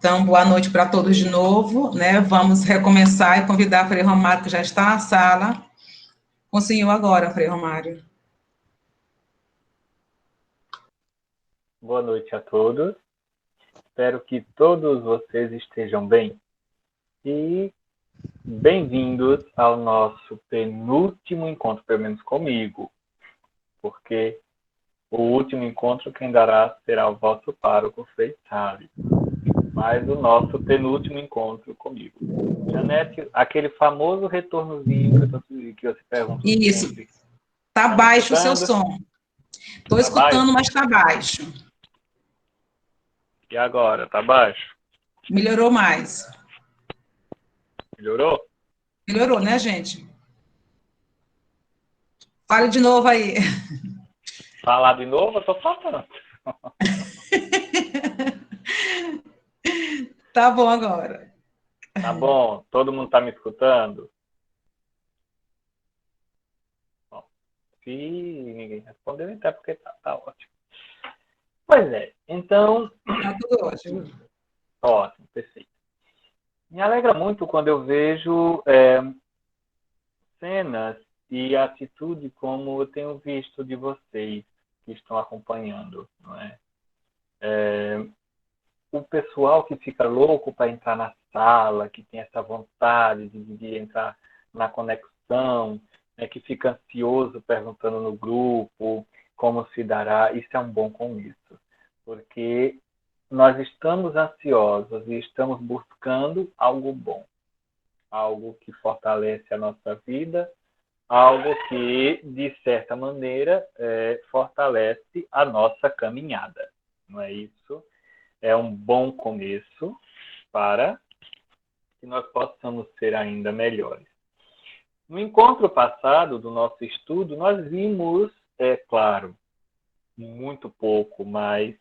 Então, boa noite para todos de novo, né? Vamos recomeçar e convidar a Frei Romário, que já está na sala. Com o senhor agora, Frei Romário. Boa noite a todos. Espero que todos vocês estejam bem. E bem-vindos ao nosso penúltimo encontro, pelo menos comigo, porque o último encontro quem dará será o vosso pároco, Frei Salles. Mas o nosso penúltimo encontro comigo. Janete, aquele famoso retornozinho que você pergunta Isso. sempre. Está baixo o seu som. Estou escutando, baixo? mas está baixo. E agora, tá baixo? Melhorou mais. Melhorou? Melhorou, né, gente? Fale de novo aí. Falar de novo? Eu tô falando. Tá bom agora. Tá bom? Todo mundo tá me escutando? Bom, se ninguém respondeu, então é porque tá ótimo. Pois é, então... Tá tudo ótimo. Ótimo, perfeito. Me alegra muito quando eu vejo cenas e atitude como eu tenho visto de vocês que estão acompanhando, não é? O pessoal que fica louco para entrar na sala, que tem essa vontade de entrar na conexão, né, que fica ansioso perguntando no grupo como se dará, isso é um bom começo, porque nós estamos ansiosos e estamos buscando algo bom, algo que fortalece a nossa vida, algo que, de certa maneira, fortalece a nossa caminhada, não é isso? É um bom começo para que nós possamos ser ainda melhores. No encontro passado do nosso estudo, nós vimos, claro, muito pouco, mas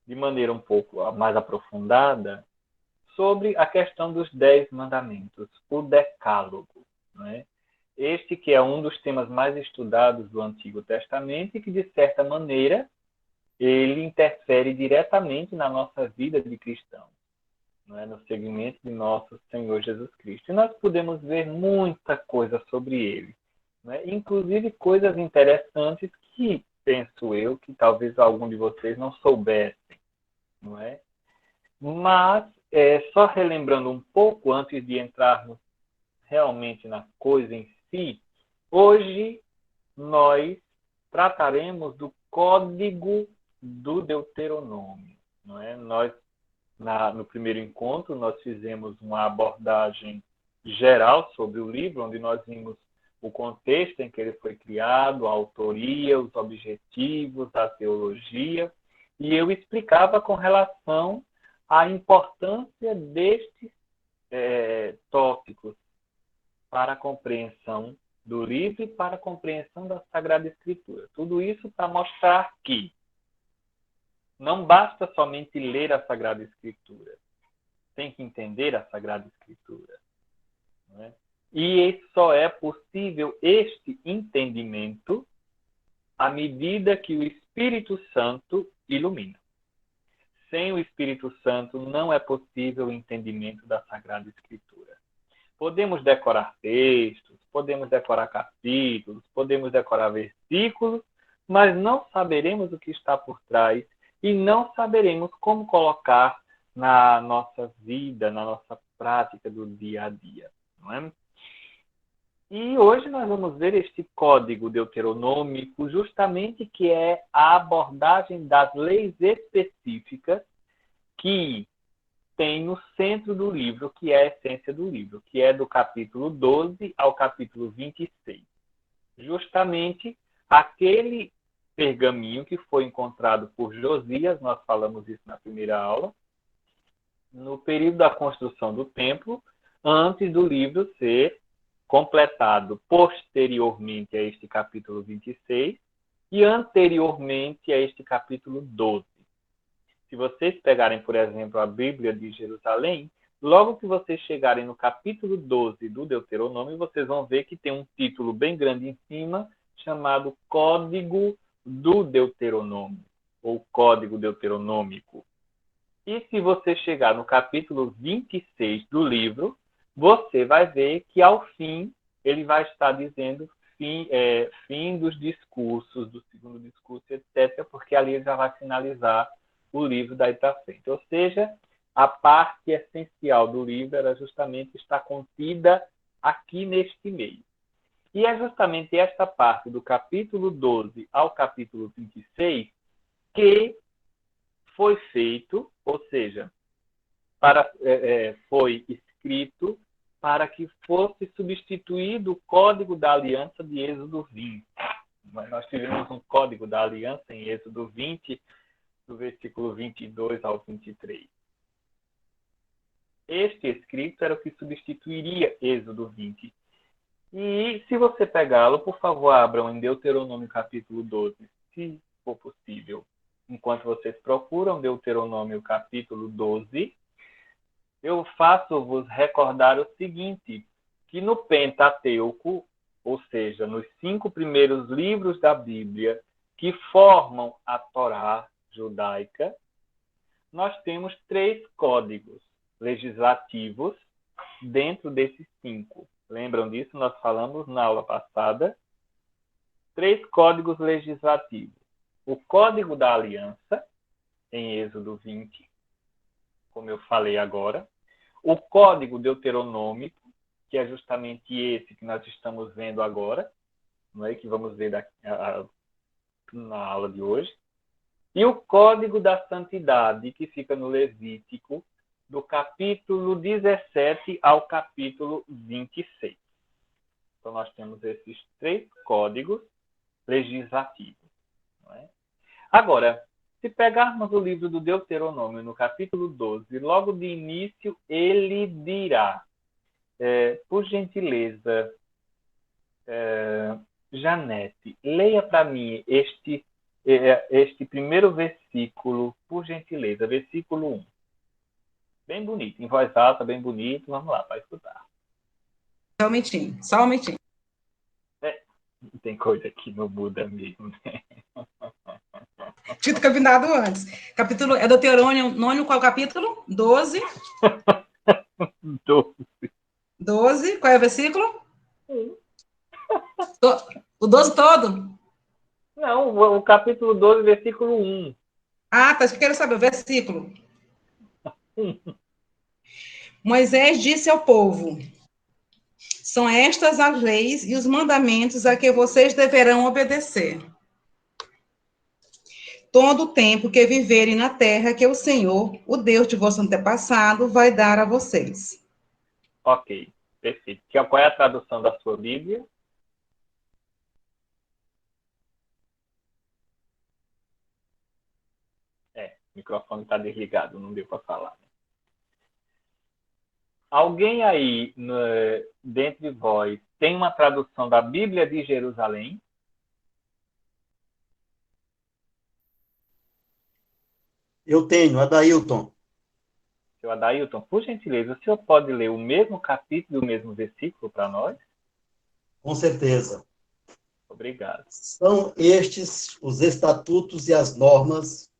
de maneira um pouco mais aprofundada, sobre a questão dos 10 mandamentos, o decálogo, não é? Este que é um dos temas mais estudados do Antigo Testamento e que, de certa maneira, ele interfere diretamente na nossa vida de cristão, não é? No seguimento de nosso Senhor Jesus Cristo. E nós podemos ver muita coisa sobre ele, não é? Inclusive coisas interessantes que, penso eu, que talvez algum de vocês não soubessem, não é? Mas, só relembrando um pouco, antes de entrarmos realmente na coisa em si, hoje nós trataremos do Código do Deuteronômio, não é? No primeiro encontro, nós fizemos uma abordagem geral sobre o livro, onde nós vimos o contexto em que ele foi criado, a autoria, os objetivos, a teologia, e eu explicava com relação à importância destes tópicos para a compreensão do livro e para a compreensão da Sagrada Escritura. Tudo isso para mostrar que não basta somente ler a Sagrada Escritura, tem que entender a Sagrada Escritura. Não é? E só é possível este entendimento à medida que o Espírito Santo ilumina. Sem o Espírito Santo não é possível o entendimento da Sagrada Escritura. Podemos decorar textos, podemos decorar capítulos, podemos decorar versículos, mas não saberemos o que está por trás e não saberemos como colocar na nossa vida, na nossa prática do dia a dia. Não é? E hoje nós vamos ver este código deuteronômico, justamente que é a abordagem das leis específicas que tem no centro do livro, que é a essência do livro, que é do capítulo 12 ao capítulo 26. Justamente aquele pergaminho que foi encontrado por Josias, nós falamos isso na primeira aula, no período da construção do templo, antes do livro ser completado posteriormente a este capítulo 26 e anteriormente a este capítulo 12. Se vocês pegarem, por exemplo, a Bíblia de Jerusalém, logo que vocês chegarem no capítulo 12 do Deuteronômio, vocês vão ver que tem um título bem grande em cima, chamado Código do Deuteronômio, ou Código Deuteronômico. E se você chegar no capítulo 26 do livro, você vai ver que, ao fim, ele vai estar dizendo fim dos discursos, do segundo discurso, etc., porque ali ele já vai finalizar o livro daí para frente. Ou seja, a parte essencial do livro era justamente estar contida aqui neste meio. E é justamente esta parte do capítulo 12 ao capítulo 26 que foi feito, ou seja, foi escrito para que fosse substituído o Código da Aliança de Êxodo 20. Mas nós tivemos um Código da Aliança em Êxodo 20, do versículo 22 ao 23. Este escrito era o que substituiria Êxodo 20. E se você pegá-lo, por favor, abram em Deuteronômio capítulo 12, se for possível. Enquanto vocês procuram Deuteronômio capítulo 12, eu faço-vos recordar o seguinte, que no Pentateuco, ou seja, nos 5 primeiros livros da Bíblia, que formam a Torá judaica, nós temos 3 códigos legislativos dentro desses 5. Lembram disso? Nós falamos na aula passada. 3 códigos legislativos. O Código da Aliança, em Êxodo 20, como eu falei agora. O Código Deuteronômico, que é justamente esse que nós estamos vendo agora, não é? Que vamos ver na aula de hoje. E o Código da Santidade, que fica no Levítico, do capítulo 17 ao capítulo 26. Então, nós temos esses 3 códigos legislativos. Não é? Agora, se pegarmos o livro do Deuteronômio, no capítulo 12, logo de início, ele dirá, por gentileza, Janete, leia para mim este primeiro versículo, por gentileza, versículo 1. Bem bonito, em voz alta, bem bonito. Vamos lá, para escutar. Só um minutinho, só um minutinho. Tem coisa que não muda mesmo, né? Tinha combinado antes. Capítulo, é Deuteronômio, qual capítulo? 12. 12. 12, qual é o versículo? O 12 todo? Não, o capítulo 12, versículo 1. Ah, tá, isso que eu quero saber, o versículo. Moisés disse ao povo: são estas as leis e os mandamentos a que vocês deverão obedecer todo o tempo que viverem na terra que o Senhor, o Deus de vosso antepassado, vai dar a vocês. Ok, perfeito. Qual é a tradução da sua Bíblia? O microfone está desligado, não deu para falar. Alguém aí, dentre vós, tem uma tradução da Bíblia de Jerusalém? Eu tenho, Adailton. Seu Adailton, por gentileza, o senhor pode ler o mesmo capítulo e o mesmo versículo para nós? Com certeza. Obrigado. São estes os estatutos e as normas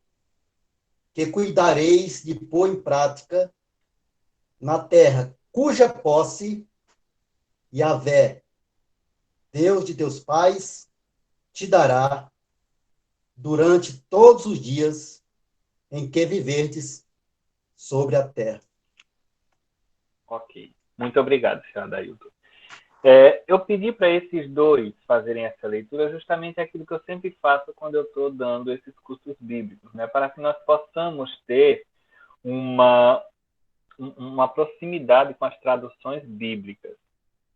que cuidareis de pôr em prática na terra cuja posse Yahvé, Deus de teus pais, te dará durante todos os dias em que viverdes sobre a terra. Ok. Muito obrigado, senhor Adailton. Eu pedi para esses dois fazerem essa leitura justamente aquilo que eu sempre faço quando eu estou dando esses cursos bíblicos, né? Para que nós possamos ter uma proximidade com as traduções bíblicas,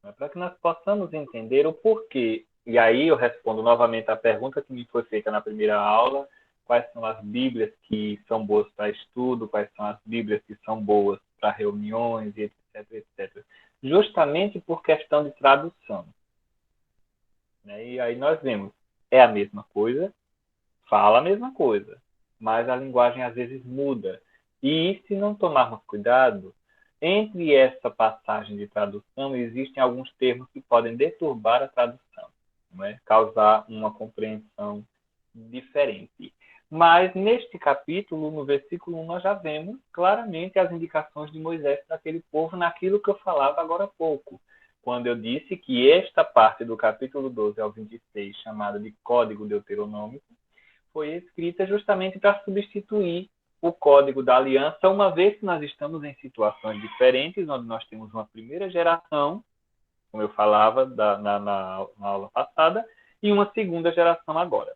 né? Para que nós possamos entender o porquê. E aí eu respondo novamente a pergunta que me foi feita na primeira aula: quais são as Bíblias que são boas para estudo, quais são as Bíblias que são boas para reuniões, etc, etc. Justamente por questão de tradução, né? E aí nós vemos, é a mesma coisa, fala a mesma coisa, mas a linguagem às vezes muda. E se não tomarmos cuidado, entre essa passagem de tradução existem alguns termos que podem deturbar a tradução, não é? Causar uma compreensão diferente. Mas, neste capítulo, no versículo 1, nós já vemos claramente as indicações de Moisés para aquele povo naquilo que eu falava agora há pouco, quando eu disse que esta parte do capítulo 12 ao 26, chamada de Código Deuteronômico, foi escrita justamente para substituir o Código da Aliança, uma vez que nós estamos em situações diferentes, onde nós temos uma primeira geração, como eu falava na aula passada, e uma segunda geração agora.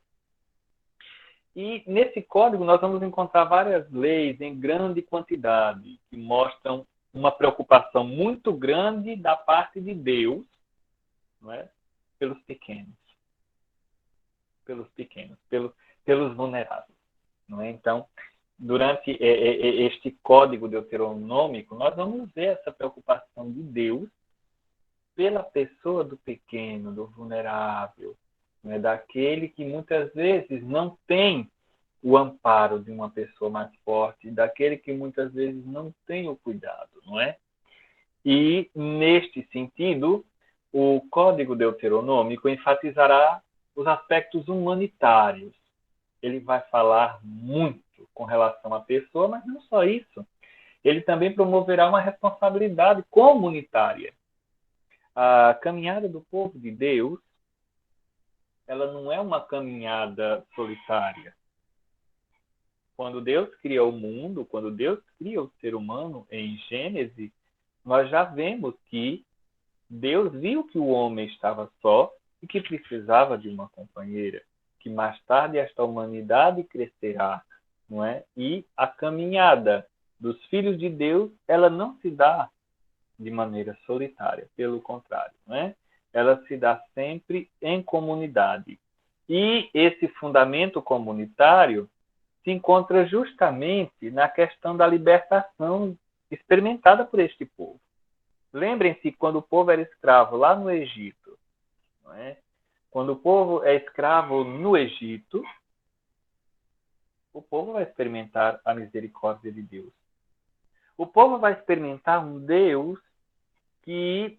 E nesse código nós vamos encontrar várias leis em grande quantidade, que mostram uma preocupação muito grande da parte de Deus, não é? Pelos pequenos, pelos vulneráveis. Não é? Então, durante este código deuteronômico, nós vamos ver essa preocupação de Deus pela pessoa do pequeno, do vulnerável, né? Daquele que muitas vezes não tem o amparo de uma pessoa mais forte, daquele que muitas vezes não tem o cuidado, não é? E, neste sentido, o Código Deuteronômico enfatizará os aspectos humanitários. Ele vai falar muito com relação à pessoa, mas não só isso. Ele também promoverá uma responsabilidade comunitária. A caminhada do povo de Deus, ela não é uma caminhada solitária. Quando Deus cria o mundo, quando Deus cria o ser humano em Gênesis, nós já vemos que Deus viu que o homem estava só e que precisava de uma companheira, que mais tarde esta humanidade crescerá, não é? E a caminhada dos filhos de Deus, ela não se dá de maneira solitária, pelo contrário, não é? Ela se dá sempre em comunidade. E esse fundamento comunitário se encontra justamente na questão da libertação experimentada por este povo. Lembrem-se, quando o povo era escravo lá no Egito, não é? Quando o povo é escravo no Egito, o povo vai experimentar a misericórdia de Deus. O povo vai experimentar um Deus que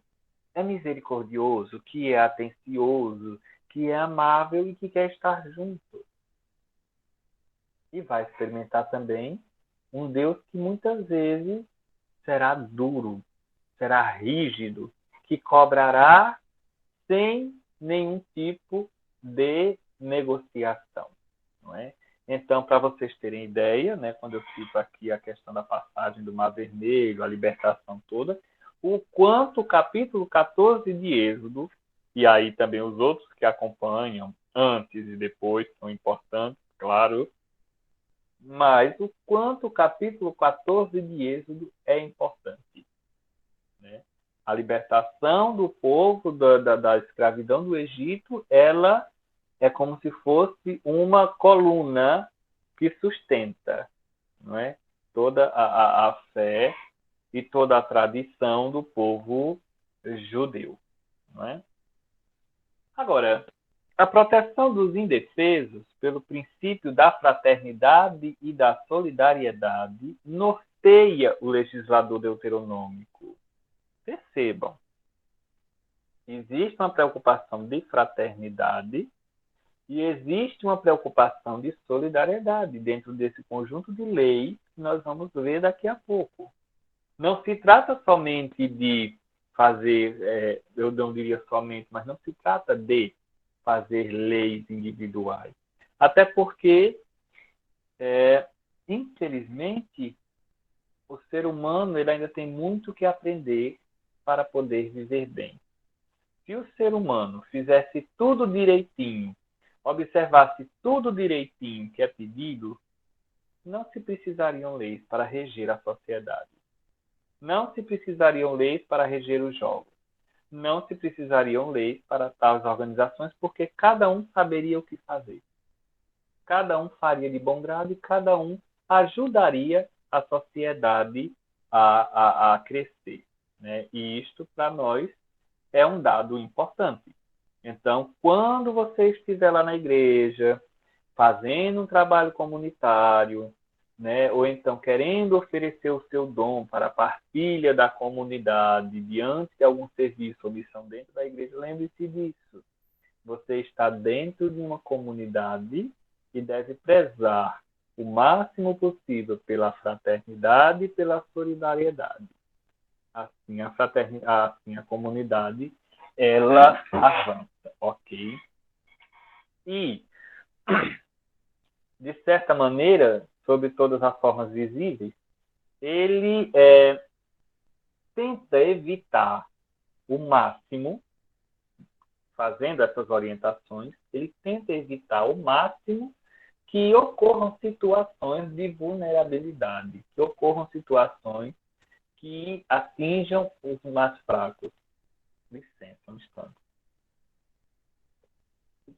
é misericordioso, que é atencioso, que é amável e que quer estar junto. E vai experimentar também um Deus que muitas vezes será duro, será rígido, que cobrará sem nenhum tipo de negociação, não é? Então, para vocês terem ideia, né, quando eu cito aqui a questão da passagem do Mar Vermelho, a libertação toda, o quanto o capítulo 14 de Êxodo, e aí também os outros que acompanham antes e depois são importantes, claro, mas o quanto o capítulo 14 de Êxodo é importante, né? A libertação do povo da escravidão do Egito, ela é como se fosse uma coluna que sustenta, não é? Toda a fé e toda a tradição do povo judeu, não é? Agora, a proteção dos indefesos pelo princípio da fraternidade e da solidariedade norteia o legislador deuteronômico. Percebam, existe uma preocupação de fraternidade e existe uma preocupação de solidariedade dentro desse conjunto de leis que nós vamos ver daqui a pouco. Não se trata somente de fazer, eu não diria somente, mas não se trata de fazer leis individuais. Até porque, infelizmente, o ser humano ele ainda tem muito que aprender para poder viver bem. Se o ser humano fizesse tudo direitinho, observasse tudo direitinho que é pedido, não se precisariam leis para reger a sociedade. Não se precisariam leis para reger os jogos. Não se precisariam leis para tais organizações, porque cada um saberia o que fazer. Cada um faria de bom grado e cada um ajudaria a sociedade a crescer, né? E isto, para nós, é um dado importante. Então, quando você estiver lá na igreja, fazendo um trabalho comunitário, né, ou então querendo oferecer o seu dom para a partilha da comunidade diante de algum serviço ou missão dentro da igreja, lembre-se disso. Você está dentro de uma comunidade e deve prezar o máximo possível pela fraternidade e pela solidariedade. Assim assim a comunidade, ela avança, ok? E, de certa maneira, sob todas as formas visíveis, ele tenta evitar o máximo, fazendo essas orientações, ele tenta evitar o máximo que ocorram situações de vulnerabilidade, que ocorram situações que atinjam os mais fracos. Licença, um instante.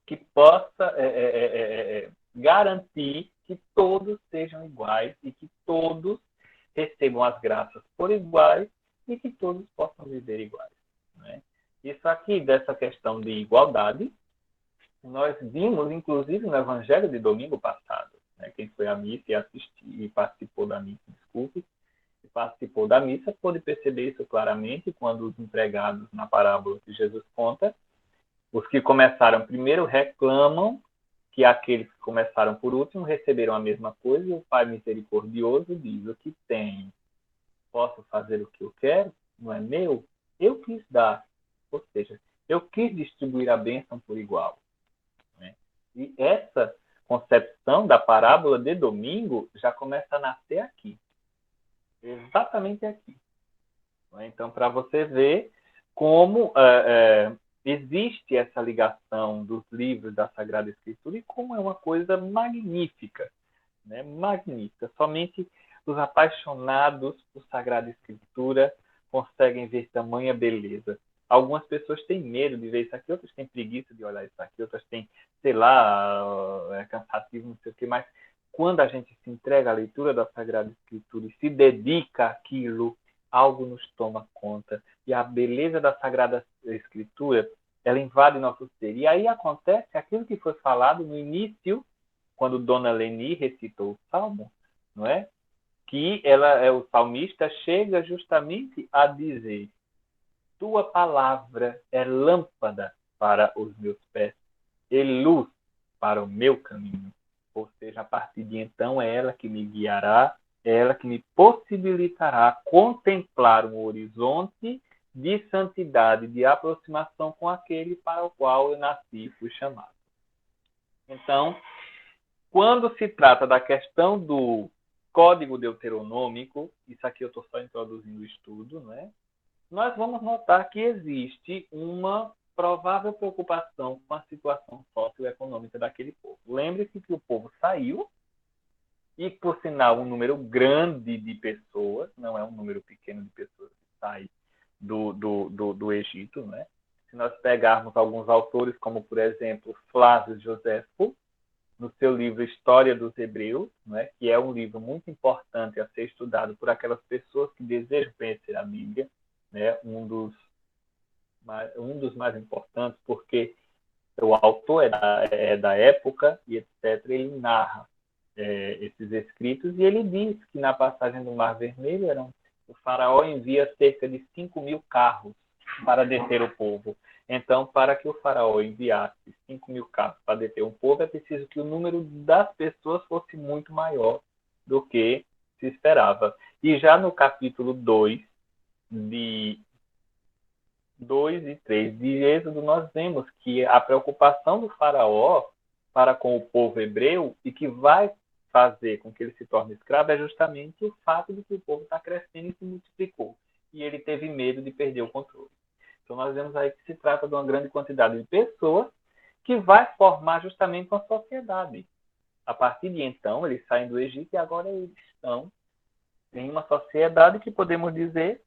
Que possa garantir que todos sejam iguais e que todos recebam as graças por iguais e que todos possam viver iguais. Né? Isso aqui, dessa questão de igualdade, nós vimos, inclusive, no Evangelho de domingo passado. Né? Quem foi à missa e participou da missa, participou da missa, pôde perceber isso claramente quando os empregados, na parábola que Jesus conta, os que começaram primeiro reclamam que aqueles que começaram por último receberam a mesma coisa, e o Pai misericordioso diz: o que tem, posso fazer o que eu quero, não é meu? Eu quis dar, ou seja, eu quis distribuir a bênção por igual. Né? E essa concepção da parábola de domingo já começa a nascer aqui. Exatamente aqui. Então, para você ver como existe essa ligação dos livros da Sagrada Escritura e como é uma coisa magnífica, né? Magnífica. Somente os apaixonados por Sagrada Escritura conseguem ver tamanha beleza. Algumas pessoas têm medo de ver isso aqui, outras têm preguiça de olhar isso aqui, outras têm, sei lá, cansativo, não sei o quê, mas quando a gente se entrega à leitura da Sagrada Escritura e se dedica àquilo, algo nos toma conta. E a beleza da Sagrada Escritura, ela invade nosso ser. E aí acontece aquilo que foi falado no início, quando Dona Leni recitou o Salmo, não é? Que o salmista chega justamente a dizer: tua palavra é lâmpada para os meus pés e luz para o meu caminho. Ou seja, a partir de então é ela que me guiará, é ela que me possibilitará contemplar um horizonte de santidade, de aproximação com aquele para o qual eu nasci e fui chamado. Então, quando se trata da questão do Código Deuteronômico, isso aqui eu estou só introduzindo o estudo, né? Nós vamos notar que existe uma provável preocupação com a situação socioeconômica daquele povo. Lembre-se que o povo saiu, e, por sinal, um número grande de pessoas, não é um número pequeno de pessoas que sai do Egito, né? Se nós pegarmos alguns autores, como, por exemplo, Flávio Joséfo, no seu livro História dos Hebreus, né, que é um livro muito importante a ser estudado por aquelas pessoas que desejam conhecer a Bíblia, né, um dos mais importantes, porque o autor é da época e etc. Ele narra esses escritos e ele diz que na passagem do Mar Vermelho o faraó envia cerca de 5.000 carros para deter o povo. Então, para que o faraó enviasse 5.000 carros para deter um povo, é preciso que o número das pessoas fosse muito maior do que se esperava. E já no capítulo 2 e 3 de Êxodo, nós vemos que a preocupação do faraó para com o povo hebreu e que vai fazer com que ele se torne escravo é justamente o fato de que o povo está crescendo e se multiplicou. E ele teve medo de perder o controle. Então, nós vemos aí que se trata de uma grande quantidade de pessoas que vai formar justamente uma sociedade. A partir de então, eles saem do Egito e agora eles estão em uma sociedade que podemos dizer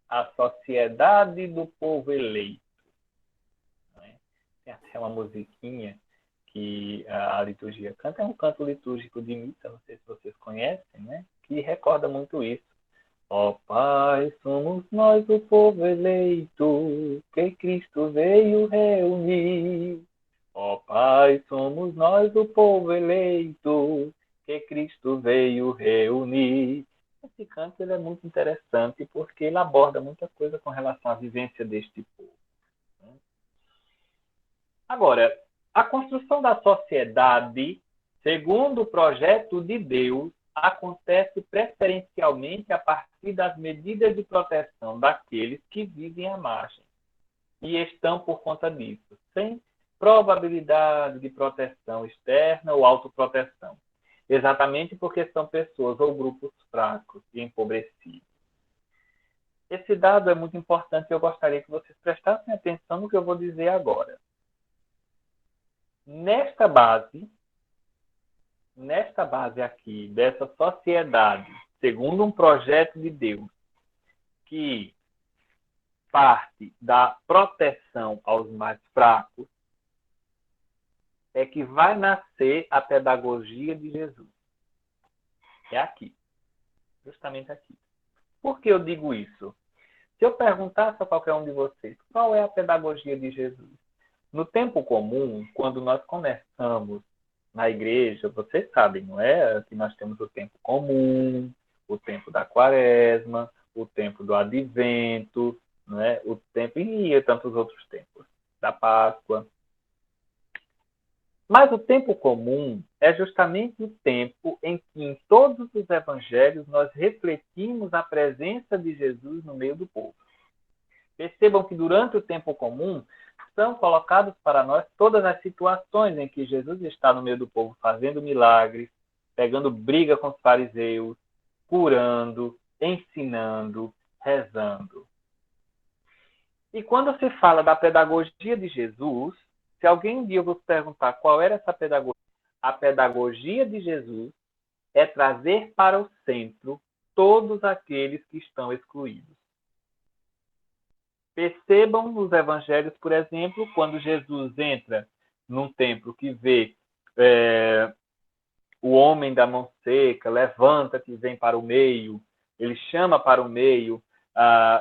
a sociedade do povo eleito. Tem até uma musiquinha que a liturgia canta, é um canto litúrgico de missa, não sei se vocês conhecem, né? Que recorda muito isso. Ó Pai, somos nós o povo eleito, que Cristo veio reunir. Ó Pai, somos nós o povo eleito, que Cristo veio reunir. Esse canto ele é muito interessante porque ele aborda muita coisa com relação à vivência deste povo. Agora, A construção da sociedade, segundo o projeto de Deus, acontece preferencialmente a partir das medidas de proteção daqueles que vivem à margem e estão por conta disso, sem probabilidade de proteção externa ou autoproteção, exatamente porque são pessoas ou grupos fracos e empobrecidos. Esse dado é muito importante e eu gostaria que vocês prestassem atenção no que eu vou dizer agora. Nesta base aqui, dessa sociedade, segundo um projeto de Deus, que parte da proteção aos mais fracos, é que vai nascer a pedagogia de Jesus. É aqui. Justamente aqui. Por que eu digo isso? Se eu perguntasse a qualquer um de vocês, qual é a pedagogia de Jesus? No tempo comum, quando nós começamos na igreja, vocês sabem, não é? Que nós temos o tempo comum, o tempo da quaresma, o tempo do advento, não é? O tempo e tantos outros tempos, da Páscoa. Mas o tempo comum é justamente o tempo em que, em todos os evangelhos, nós refletimos a presença de Jesus no meio do povo. Percebam que durante o tempo comum são colocados para nós todas as situações em que Jesus está no meio do povo, fazendo milagres, pegando briga com os fariseus, curando, ensinando, rezando. E quando se fala da pedagogia de Jesus, se alguém um dia vos perguntar qual era essa pedagogia, a pedagogia de Jesus é trazer para o centro todos aqueles que estão excluídos. Percebam nos evangelhos, por exemplo, quando Jesus entra num templo que vê o homem da mão seca, levanta-te e vem para o meio, ele chama para o meio,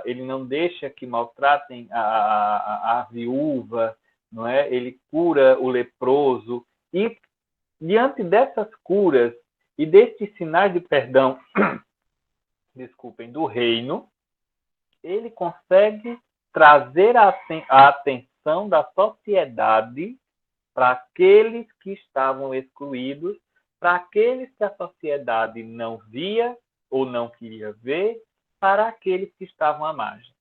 ele não deixa que maltratem a viúva, não é? Ele cura o leproso, e diante dessas curas e destes sinais de perdão, desculpem, do reino, ele consegue trazer a atenção da sociedade para aqueles que estavam excluídos, para aqueles que a sociedade não via ou não queria ver, para aqueles que estavam à margem.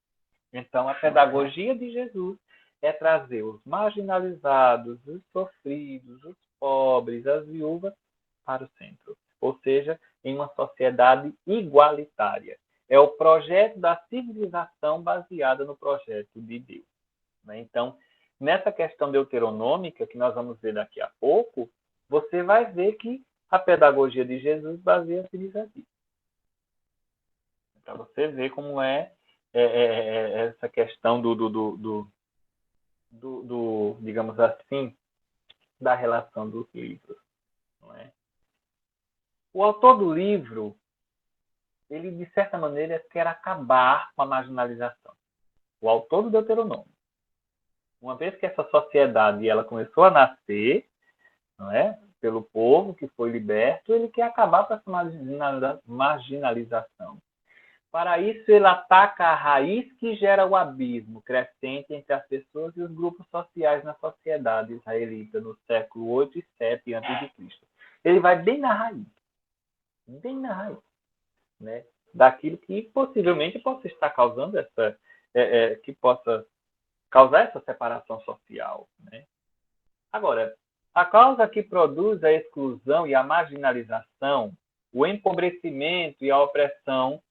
Então, a pedagogia de Jesus é trazer os marginalizados, os sofridos, os pobres, as viúvas para o centro. Ou seja, em uma sociedade igualitária. É o projeto da civilização baseada no projeto de Deus. Então, nessa questão deuteronômica, que nós vamos ver daqui a pouco, você vai ver que a pedagogia de Jesus baseia-se nisso aqui. Para você ver como é essa questão digamos assim, da relação dos livros. Não é? O autor do livro, ele, de certa maneira, quer acabar com a marginalização. O autor do Deuteronômio. Uma vez que essa sociedade ela começou a nascer, não é? Pelo povo que foi liberto, ele quer acabar com essa marginalização. Para isso, ele ataca a raiz que gera o abismo crescente entre as pessoas e os grupos sociais na sociedade israelita no século 8 e 7 a.C. Ele vai bem na raiz, né? Daquilo que possivelmente possa estar causando que possa causar essa separação social, né? Agora, a causa que produz a exclusão e a marginalização, o empobrecimento e a opressão,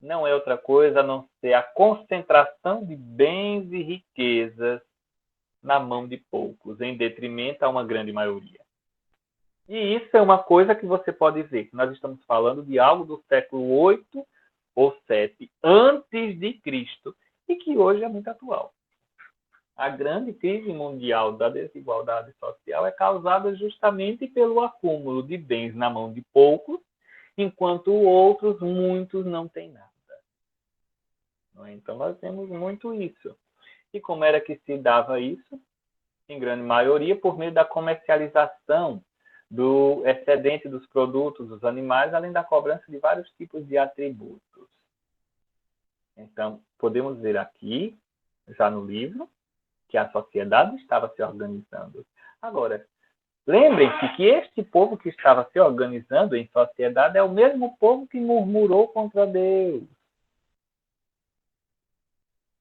não é outra coisa a não ser a concentração de bens e riquezas na mão de poucos, em detrimento a uma grande maioria. E isso é uma coisa que você pode ver, que nós estamos falando de algo do século 8 ou 7 antes de Cristo, e que hoje é muito atual. A grande crise mundial da desigualdade social é causada justamente pelo acúmulo de bens na mão de poucos, enquanto outros, muitos, não têm nada. Então, nós temos muito isso. E como era que se dava isso? Em grande maioria, por meio da comercialização do excedente dos produtos dos animais, além da cobrança de vários tipos de atributos. Então, podemos ver aqui, já no livro, que a sociedade estava se organizando. Agora, lembrem-se que este povo que estava se organizando em sociedade é o mesmo povo que murmurou contra Deus.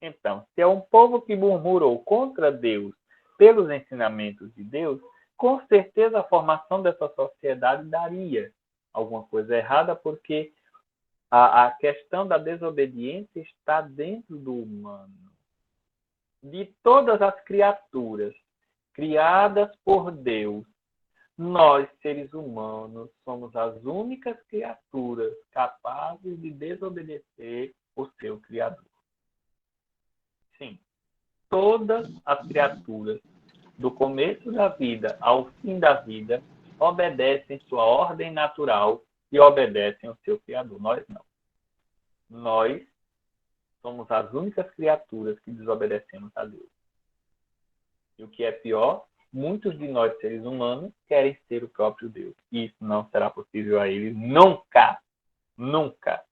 Então, se é um povo que murmurou contra Deus pelos ensinamentos de Deus, com certeza a formação dessa sociedade daria alguma coisa errada, porque a questão da desobediência está dentro do humano. De todas as criaturas criadas por Deus, nós, seres humanos, somos as únicas criaturas capazes de desobedecer o seu Criador. Sim, todas as criaturas, do começo da vida ao fim da vida, obedecem sua ordem natural e obedecem ao seu Criador. Nós não. Nós somos as únicas criaturas que desobedecemos a Deus. E o que é pior, muitos de nós, seres humanos, querem ser o próprio Deus. E isso não será possível a eles nunca. Nunca.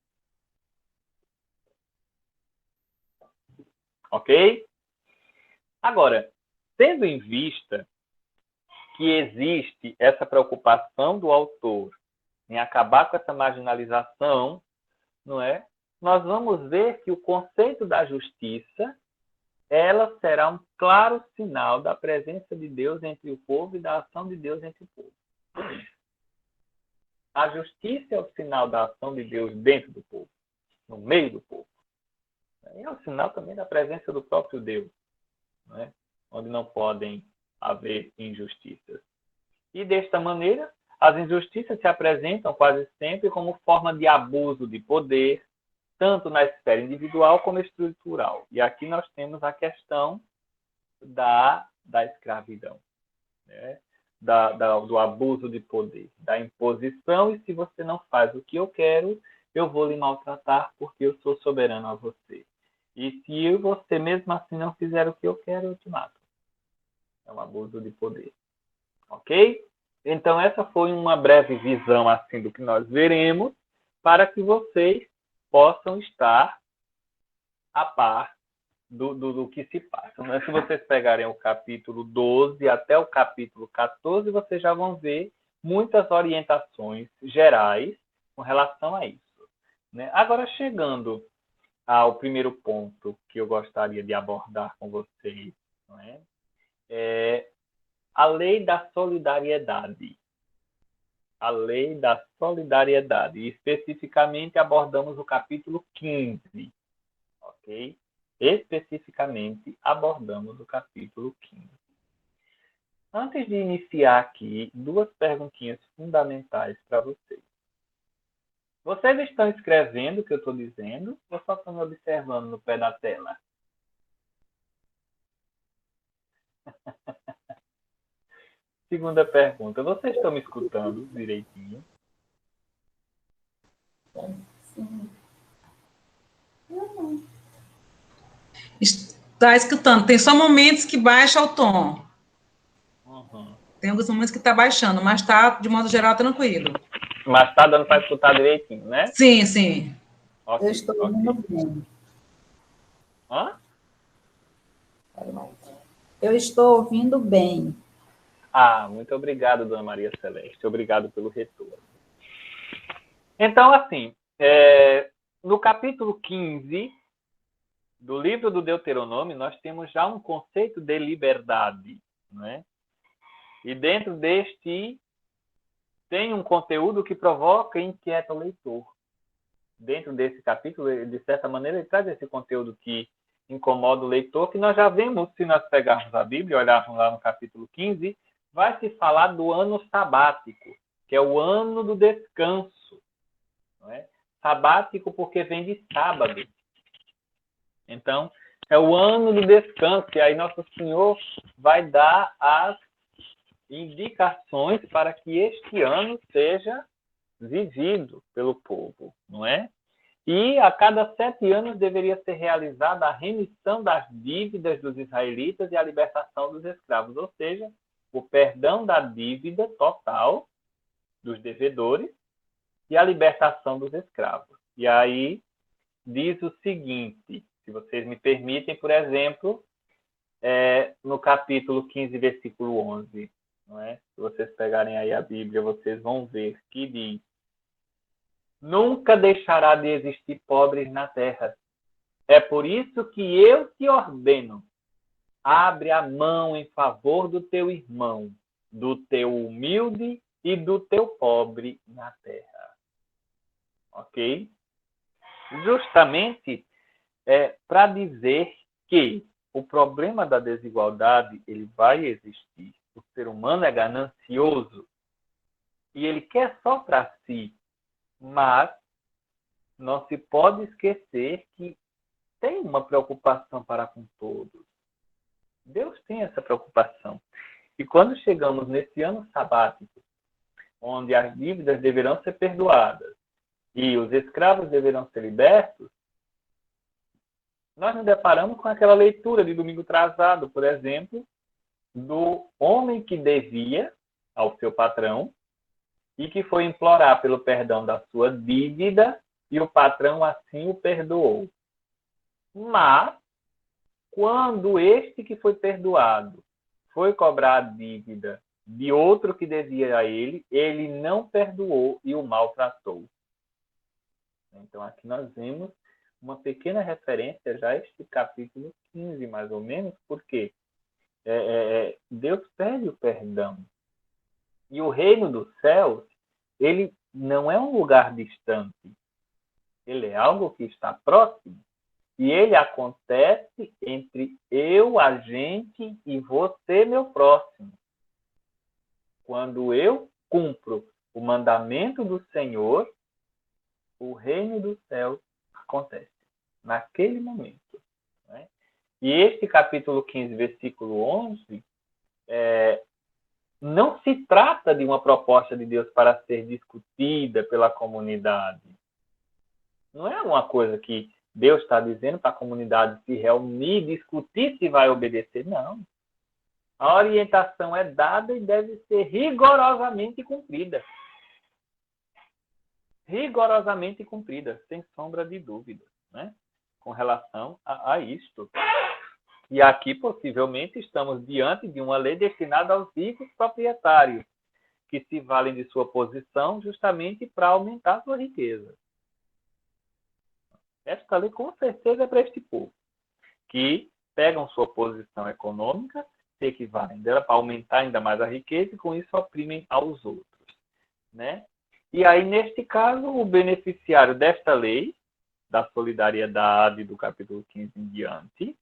Ok? Agora, tendo em vista que existe essa preocupação do autor em acabar com essa marginalização, não é? Nós vamos ver que o conceito da justiça, ela será um claro sinal da presença de Deus entre o povo e da ação de Deus entre o povo. A justiça é o sinal da ação de Deus dentro do povo, no meio do povo. É um sinal também da presença do próprio Deus, não é? Onde não podem haver injustiças. E desta maneira, as injustiças se apresentam quase sempre como forma de abuso de poder, tanto na esfera individual como estrutural. E aqui nós temos a questão da escravidão, né? Do abuso de poder, da imposição, e se você não faz o que eu quero, eu vou lhe maltratar porque eu sou soberano a você. E se você mesmo assim não fizer o que eu quero, eu te mato. É um abuso de poder. Ok? Então, essa foi uma breve visão assim do que nós veremos, para que vocês possam estar a par do que se passa. Né? Se vocês pegarem o capítulo 12 até o capítulo 14, vocês já vão ver muitas orientações gerais com relação a isso. Né? Agora, chegando ao primeiro ponto que eu gostaria de abordar com vocês, não é? É a lei da solidariedade. A lei da solidariedade. E especificamente abordamos o capítulo 15. Ok? Especificamente abordamos o capítulo 15. Antes de iniciar aqui, duas perguntinhas fundamentais para vocês. Vocês estão escrevendo o que eu estou dizendo ou só estão me observando no pé da tela? Segunda pergunta, vocês estão me escutando direitinho? Sim. Está escutando. Tem só momentos que baixa o tom. Uhum. Tem alguns momentos que está baixando, mas está, de modo geral, tranquilo. Mas está dando para escutar direitinho, né? Sim, sim. Okay, Eu estou ouvindo bem. Hã? Eu estou ouvindo bem. Ah, muito obrigado, Dona Maria Celeste. Obrigado pelo retorno. Então, assim, no capítulo 15 do livro do Deuteronômio, nós temos já um conceito de liberdade, né? E dentro deste tem um conteúdo que provoca e inquieta o leitor. Dentro desse capítulo, de certa maneira, ele traz esse conteúdo que incomoda o leitor, que nós já vemos, se nós pegarmos a Bíblia e olharmos lá no capítulo 15, vai se falar do ano sabático, que é o ano do descanso. Não é? Sabático porque vem de sábado. Então, é o ano do descanso, e aí Nosso Senhor vai dar as indicações para que este ano seja vivido pelo povo, não é? E a cada 7 anos deveria ser realizada a remissão das dívidas dos israelitas e a libertação dos escravos, ou seja, o perdão da dívida total dos devedores e a libertação dos escravos. E aí diz o seguinte, se vocês me permitem, por exemplo, no capítulo 15, versículo 11. Não é? Se vocês pegarem aí a Bíblia, vocês vão ver que diz: nunca deixará de existir pobres na terra. É por isso que eu te ordeno: abre a mão em favor do teu irmão, do teu humilde e do teu pobre na terra. Ok? Justamente para dizer que o problema da desigualdade ele vai existir. O ser humano é ganancioso e ele quer só para si, mas não se pode esquecer que tem uma preocupação para com todos. Deus tem essa preocupação. E quando chegamos nesse ano sabático, onde as dívidas deverão ser perdoadas e os escravos deverão ser libertos, nós nos deparamos com aquela leitura de domingo atrasado, por exemplo, do homem que devia ao seu patrão e que foi implorar pelo perdão da sua dívida e o patrão assim o perdoou. Mas, quando este que foi perdoado foi cobrar a dívida de outro que devia a ele, ele não perdoou e o maltratou. Então, aqui nós vemos uma pequena referência já a este capítulo 15, mais ou menos, porque Deus pede o perdão. E o reino dos céus, ele não é um lugar distante. Ele é algo que está próximo. E ele acontece entre eu, a gente, e você, meu próximo. Quando eu cumpro o mandamento do Senhor, o reino dos céus acontece naquele momento. Né? E este capítulo 15, versículo 11, não se trata de uma proposta de Deus para ser discutida pela comunidade. Não é uma coisa que Deus está dizendo para a comunidade se reunir, discutir se vai obedecer. Não. A orientação é dada e deve ser rigorosamente cumprida. Rigorosamente cumprida, sem sombra de dúvida, né? Com relação a isto. E aqui, possivelmente, estamos diante de uma lei destinada aos ricos proprietários, que se valem de sua posição justamente para aumentar sua riqueza. Esta lei, com certeza, é para este povo, que pegam sua posição econômica, se equivalem dela para aumentar ainda mais a riqueza e, com isso, oprimem aos outros. Né? E aí, neste caso, o beneficiário desta lei, da solidariedade do capítulo 15 em diante,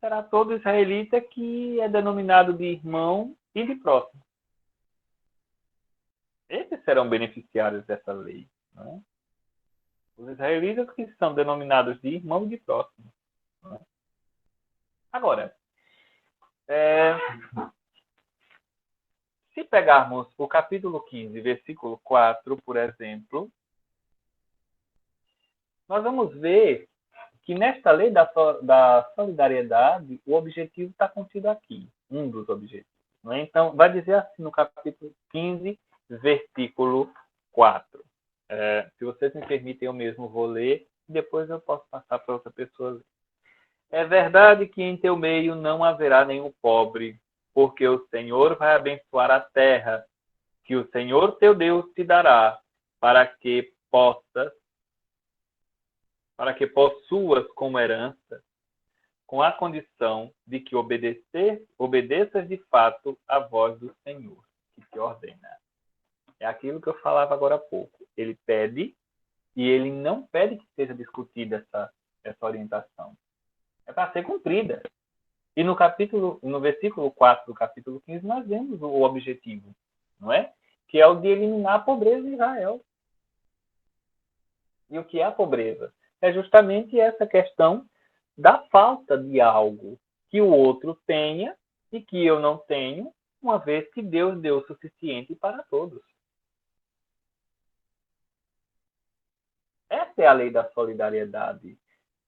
será todo israelita que é denominado de irmão e de próximo. Esses serão beneficiários dessa lei. Né? Os israelitas que são denominados de irmão e de próximo. Né? Agora, se pegarmos o capítulo 15, versículo 4, por exemplo, nós vamos ver que nesta lei da solidariedade, o objetivo está contido aqui, um dos objetivos. Né? Então, vai dizer assim no capítulo 15, versículo 4. Se vocês me permitem, eu mesmo vou ler, e depois eu posso passar para outra pessoa ler. É verdade que em teu meio não haverá nenhum pobre, porque o Senhor vai abençoar a terra, que o Senhor teu Deus te dará, para que possuas como herança, com a condição de que obedeças de fato à voz do Senhor, que te ordena. É aquilo que eu falava agora há pouco. Ele pede, e ele não pede que seja discutida essa orientação. É para ser cumprida. E no versículo 4 do capítulo 15, nós vemos o objetivo, não é? Que é o de eliminar a pobreza em Israel. E o que é a pobreza? É justamente essa questão da falta de algo que o outro tenha e que eu não tenho, uma vez que Deus deu o suficiente para todos. Essa é a lei da solidariedade.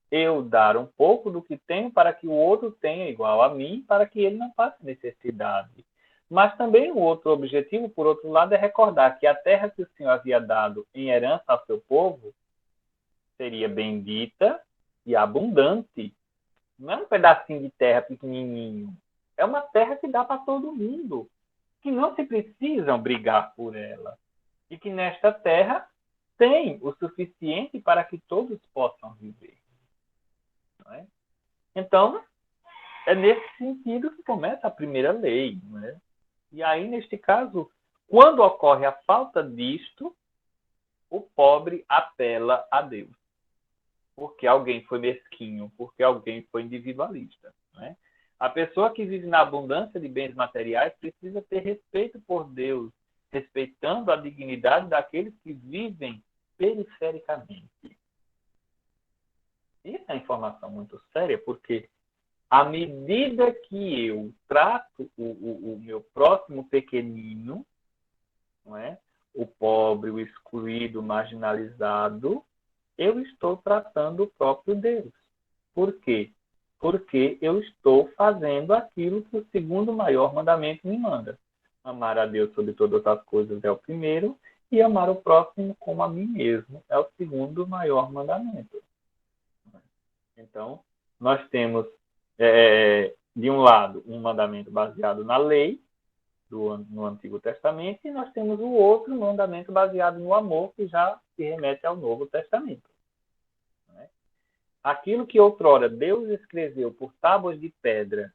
Eu dar um pouco do que tenho para que o outro tenha igual a mim, para que ele não passe necessidade. Mas também o outro objetivo, por outro lado, é recordar que a terra que o Senhor havia dado em herança ao seu povo seria bendita e abundante. Não é um pedacinho de terra pequenininho. É uma terra que dá para todo mundo, que não se precisam brigar por ela. E que nesta terra tem o suficiente para que todos possam viver. Não é? Então, é nesse sentido que começa a primeira lei. Não é? E aí, neste caso, quando ocorre a falta disto, o pobre apela a Deus. Porque alguém foi mesquinho, porque alguém foi individualista. Né? A pessoa que vive na abundância de bens materiais precisa ter respeito por Deus, respeitando a dignidade daqueles que vivem perifericamente. Isso é informação muito séria, porque à medida que eu trato o meu próximo pequenino, não é? O pobre, o excluído, o marginalizado, eu estou tratando o próprio Deus. Por quê? Porque eu estou fazendo aquilo que o segundo maior mandamento me manda. Amar a Deus sobre todas as coisas é o primeiro, e amar o próximo como a mim mesmo é o segundo maior mandamento. Então, nós temos, de um lado, um mandamento baseado na lei, no Antigo Testamento, e nós temos o outro mandamento baseado no amor, que já se remete ao Novo Testamento. Né? Aquilo que outrora Deus escreveu por tábuas de pedra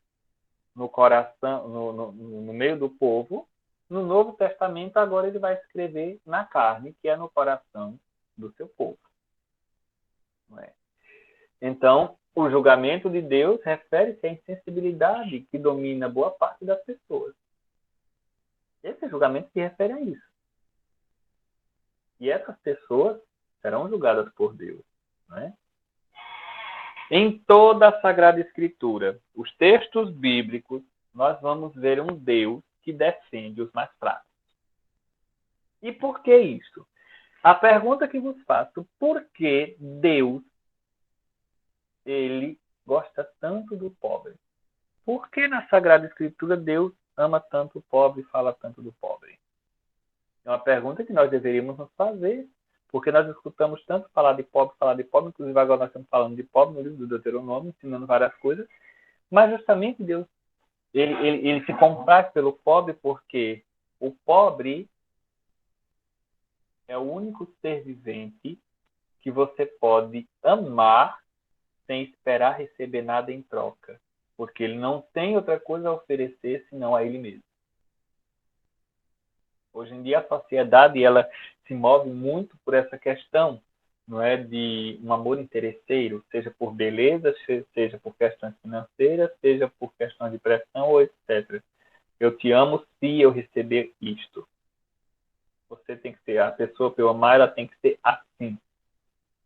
no coração, no meio do povo, no Novo Testamento agora ele vai escrever na carne, que é no coração do seu povo. Não é? Então, o julgamento de Deus refere-se à insensibilidade que domina boa parte das pessoas. Esse julgamento se refere a isso. E essas pessoas serão julgadas por Deus. Né? Em toda a Sagrada Escritura, os textos bíblicos, nós vamos ver um Deus que defende os mais fracos. E por que isso? A pergunta que vos faço, por que Deus ele gosta tanto do pobre? Por que na Sagrada Escritura Deus ama tanto o pobre e fala tanto do pobre? É uma pergunta que nós deveríamos nos fazer, porque nós escutamos tanto falar de pobre, inclusive agora nós estamos falando de pobre no livro do Deuteronômio, ensinando várias coisas, mas justamente Deus, ele se compraz pelo pobre porque o pobre é o único ser vivente que você pode amar sem esperar receber nada em troca, porque ele não tem outra coisa a oferecer senão a ele mesmo. Hoje em dia a sociedade ela se move muito por essa questão, não é, de um amor interesseiro, seja por beleza, seja por questões financeiras, seja por questões de pressão ou etc. Eu te amo se eu receber isto. Você tem que ser a pessoa para eu amar, ela tem que ser assim.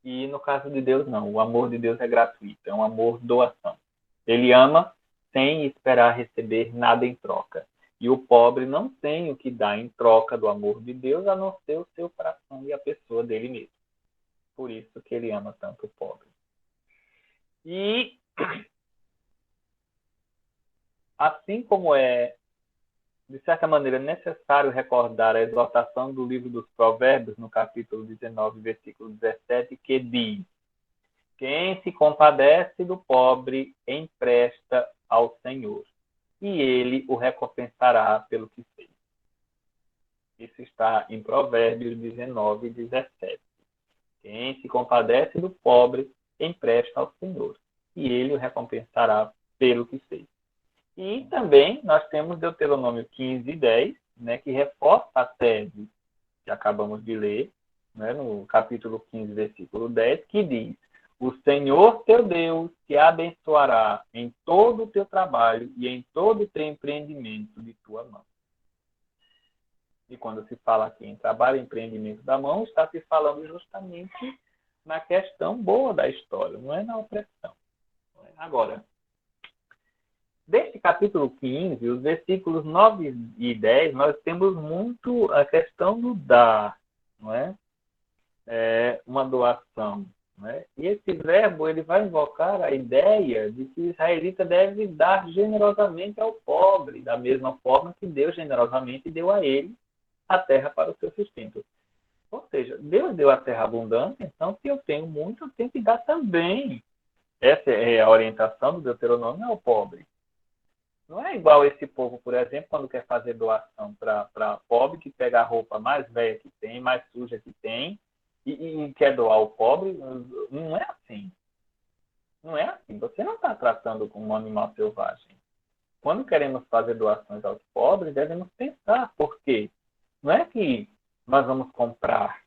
E no caso de Deus não, o amor de Deus é gratuito, é um amor doação. Ele ama sem esperar receber nada em troca. E o pobre não tem o que dar em troca do amor de Deus, a não ser o seu coração e a pessoa dele mesmo. Por isso que ele ama tanto o pobre. E assim como é, de certa maneira, necessário recordar a exortação do livro dos Provérbios, no capítulo 19, versículo 17, que diz: quem se compadece do pobre empresta ao Senhor, e ele o recompensará pelo que fez. Isso está em Provérbios 19, 17. Quem se compadece do pobre empresta ao Senhor, e ele o recompensará pelo que fez. E também nós temos Deuteronômio 15, 10, né, que reforça a tese que acabamos de ler, né, no capítulo 15, versículo 10, que diz: o Senhor teu Deus te abençoará em todo o teu trabalho e em todo o teu empreendimento de tua mão. E quando se fala aqui em trabalho e empreendimento da mão, está se falando justamente na questão boa da história, não é na opressão. Agora, deste capítulo 15, os versículos 9 e 10, nós temos muito a questão do dar, não é? Uma doação. Né? E esse verbo ele vai invocar a ideia de que o israelita deve dar generosamente ao pobre, da mesma forma que Deus generosamente deu a ele a terra para o seu sustento. Ou seja, Deus deu a terra abundante, então se eu tenho muito, eu tenho que dar também Essa é a orientação do Deuteronômio ao pobre. Não é igual esse povo, por exemplo, quando quer fazer doação para pobre, que pega a roupa mais velha que tem, mais suja que tem, e quer doar ao pobre. Não é assim. Não é assim. Você não está tratando com um animal selvagem. Quando queremos fazer doações aos pobres, devemos pensar por quê. Não é que nós vamos comprar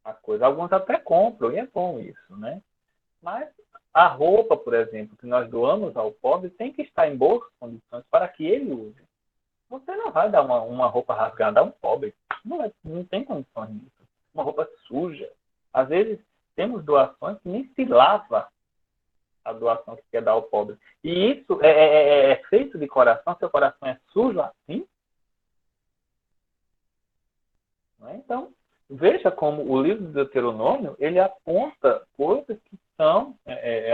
a coisa. Alguns até compram, e é bom isso, né? Mas a roupa, por exemplo, que nós doamos ao pobre tem que estar em boas condições para que ele use. Você não vai dar uma roupa rasgada a um pobre. Não tem condições disso. Uma roupa suja. Às vezes, temos doações que nem se lava a doação que quer dar ao pobre. E isso é feito de coração. Seu coração é sujo assim? Não é? Então, veja como o livro do Deuteronômio, ele aponta coisas que são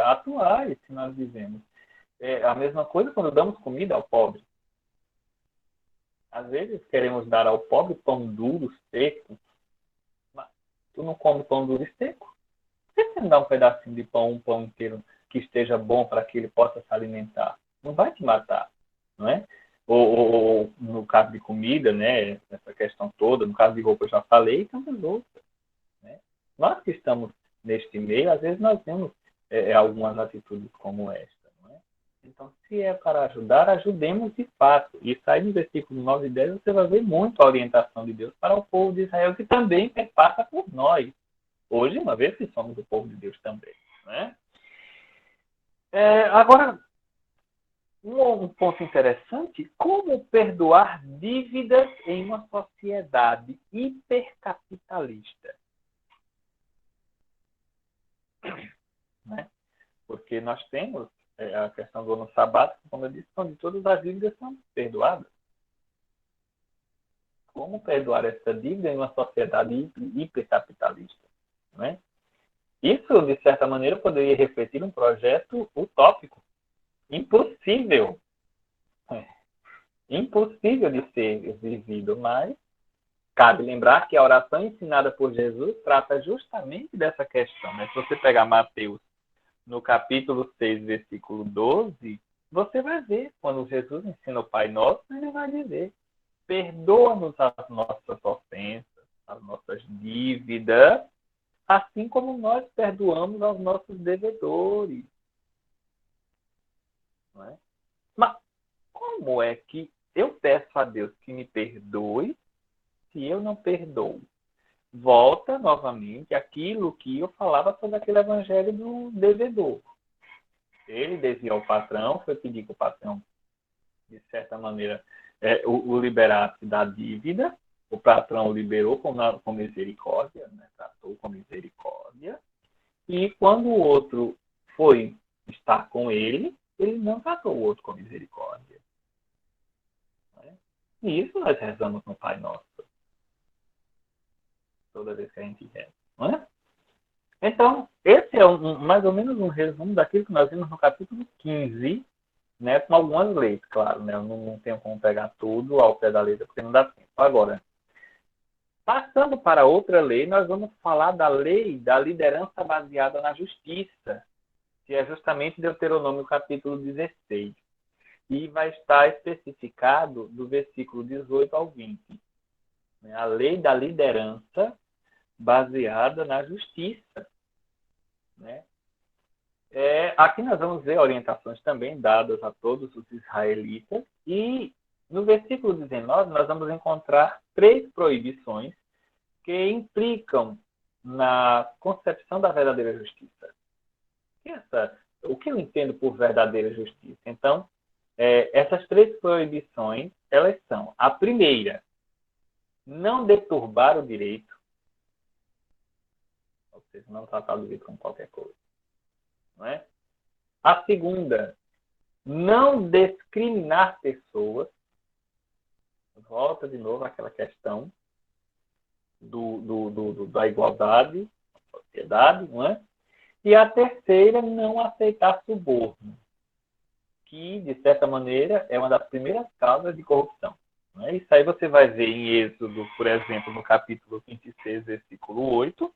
atuais que nós vivemos. É a mesma coisa quando damos comida ao pobre. Às vezes queremos dar ao pobre pão duro, seco. Mas tu não come pão duro e seco? Por que você não dá um pedacinho de pão, um pão inteiro, que esteja bom para que ele possa se alimentar? Não vai te matar, não é? Ou no caso de comida, né, essa questão toda, no caso de roupa eu já falei, e tantas outras. Né? Nós que estamos neste meio, às vezes nós temos algumas atitudes como esta. Não é? Então, se é para ajudar, ajudemos de fato. E aí no versículo 9 e 10 você vai ver muito a orientação de Deus para o povo de Israel, que também passa por nós. Hoje, uma vez que somos o povo de Deus também. Né? Agora, um ponto interessante, como perdoar dívidas em uma sociedade hipercapitalista. Né? Porque nós temos a questão do ano sabático, como eu disse, onde todas as dívidas são perdoadas. Como perdoar essa dívida em uma sociedade hipercapitalista? Né? Isso, de certa maneira, poderia refletir um projeto utópico. Impossível. Impossível de ser vivido, mas cabe lembrar que a oração ensinada por Jesus trata justamente dessa questão. Né? Se você pegar Mateus no capítulo 6, versículo 12, você vai ver, quando Jesus ensina o Pai Nosso, ele vai dizer: perdoa-nos as nossas ofensas, as nossas dívidas, assim como nós perdoamos aos nossos devedores. Não é? Mas como é que eu peço a Deus que me perdoe se eu não perdoo? Volta novamente aquilo que eu falava sobre aquele evangelho do devedor. Ele devia ao patrão, foi pedir que o patrão, de certa maneira, o liberasse da dívida. O patrão o liberou com misericórdia, né? Tratou com misericórdia. E quando o outro foi estar com ele não tratou o outro com misericórdia. Né? E isso nós rezamos no Pai Nosso. Toda vez que a gente reza. Não é? Então, esse é mais ou menos um resumo daquilo que nós vimos no capítulo 15, né, com algumas leis, claro. Né? Eu não tenho como pegar tudo ao pé da letra, porque não dá tempo. Agora, passando para outra lei, nós vamos falar da lei da liderança baseada na justiça, que é justamente Deuteronômio capítulo 16. E vai estar especificado do versículo 18 ao 20. Né? A lei da liderança baseada na justiça. Né? Aqui nós vamos ver orientações também dadas a todos os israelitas. E no versículo 19 nós vamos encontrar 3 proibições que implicam na concepção da verdadeira justiça. O que eu entendo por verdadeira justiça? Então, essas 3 proibições, elas são: a primeira, não deturbar o direito, ou seja, não tratar do direito como qualquer coisa. Não é? A segunda, não discriminar pessoas. Volta de novo àquela questão da igualdade, da sociedade, não é? E a terceira, não aceitar suborno, que, de certa maneira, é uma das primeiras causas de corrupção. Né? Isso aí você vai ver em Êxodo, por exemplo, no capítulo 26, versículo 8,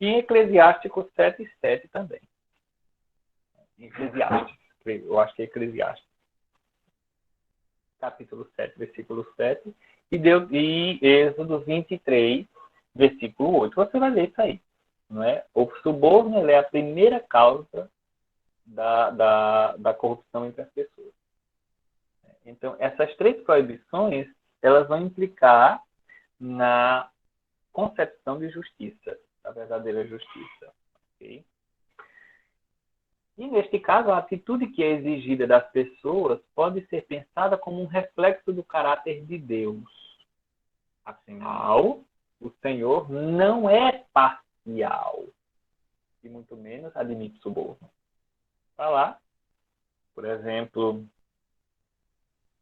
e em Eclesiástico 7:7 também. Eclesiastes. Eu acho que é Eclesiastes. Capítulo 7, versículo 7. E Êxodo 23, versículo 8. Você vai ler isso aí. Não é? O suborno é a primeira causa da corrupção entre as pessoas. Então, essas 3 proibições, elas vão implicar na concepção de justiça, da verdadeira justiça. Okay? E, neste caso, a atitude que é exigida das pessoas pode ser pensada como um reflexo do caráter de Deus. Afinal, o Senhor não é parcial e muito menos admite suborno. Está lá, por exemplo,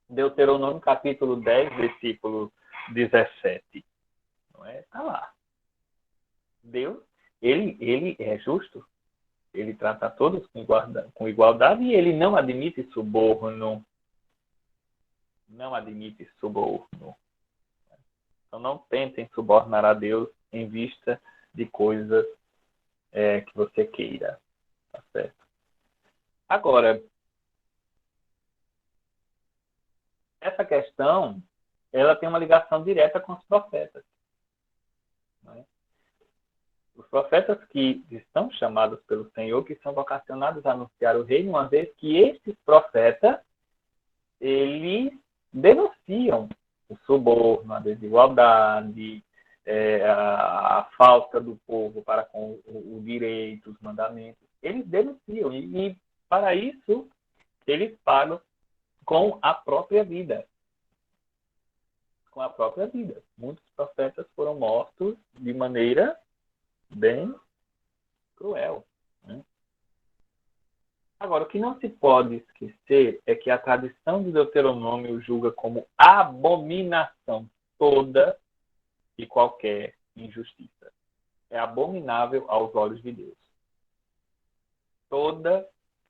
Deuteronômio capítulo 10, versículo 17. Não é? Está lá. Deus, ele é justo. Ele trata todos com igualdade e ele não admite suborno. Não admite suborno. Então não tentem subornar a Deus em vista de coisas que você queira. Tá certo? Agora, essa questão, ela tem uma ligação direta com os profetas. Não é? Os profetas que estão chamados pelo Senhor, que são vocacionados a anunciar o reino, uma vez que estes profetas, eles denunciam o suborno, a desigualdade, a falta do povo para com o direito, os mandamentos. Eles denunciam e para isso, eles pagam com a própria vida. Com a própria vida. Muitos profetas foram mortos de maneira bem cruel. Né? Agora, o que não se pode esquecer é que a tradição de Deuteronômio julga como abominação toda e qualquer injustiça. É abominável aos olhos de Deus. Toda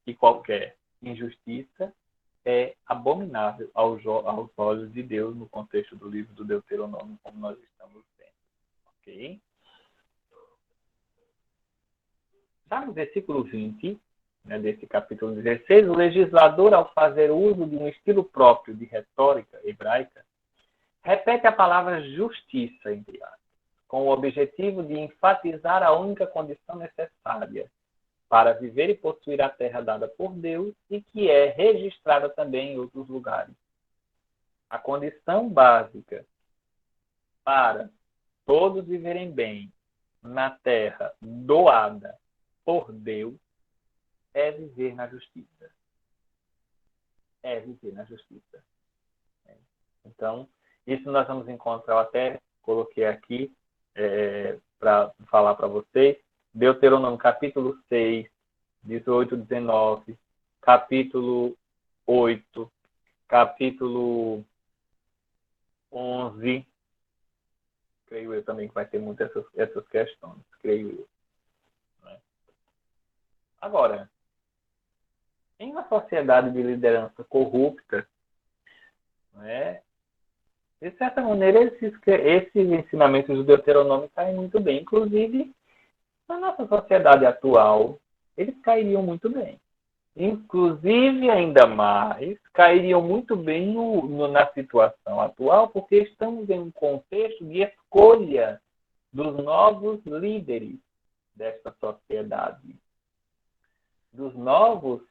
e qualquer injustiça é abominável aos olhos de Deus no contexto do livro do Deuteronômio, como nós estamos vendo. Ok? Já no versículo 20, desse capítulo 16, o legislador, ao fazer uso de um estilo próprio de retórica hebraica, repete a palavra justiça, entre aspas, com o objetivo de enfatizar a única condição necessária para viver e possuir a terra dada por Deus e que é registrada também em outros lugares. A condição básica para todos viverem bem na terra doada por Deus é viver na justiça. É viver na justiça. Então, isso nós vamos encontrar, eu até coloquei aqui para falar para vocês, Deuteronômio capítulo 6, 18, 19, capítulo 8, capítulo 11, creio eu também que vai ter muitas essas questões, creio eu. Né? Agora, em uma sociedade de liderança corrupta, né, de certa maneira, esses ensinamentos do Deuteronômio caem muito bem. Inclusive, na nossa sociedade atual, eles cairiam muito bem. Inclusive, ainda mais, cairiam muito bem na situação atual, porque estamos em um contexto de escolha dos novos líderes desta sociedade, dos novos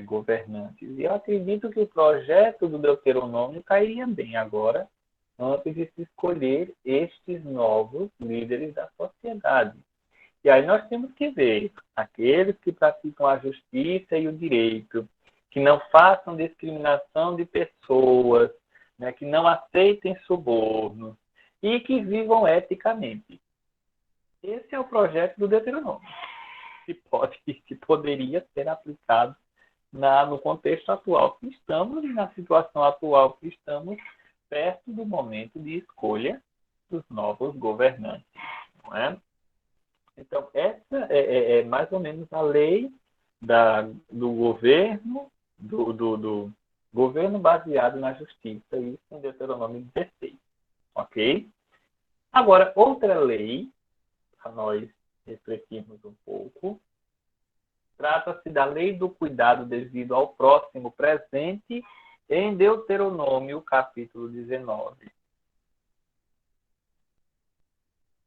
governantes. E eu acredito que o projeto do Deuteronômio cairia bem agora, antes de se escolher estes novos líderes da sociedade. E aí nós temos que ver aqueles que praticam a justiça e o direito, que não façam discriminação de pessoas, né, que não aceitem suborno e que vivam eticamente. Esse é o projeto do Deuteronômio, que poderia ser aplicado no contexto atual que estamos e na situação atual que estamos, perto do momento de escolha dos novos governantes. Não é? Então, essa é mais ou menos a lei do governo, do governo baseado na justiça, isso em Deuteronômio 16. Ok? Agora, outra lei, para nós refletirmos um pouco, Trata-se da lei do cuidado devido ao próximo presente em Deuteronômio, capítulo 19.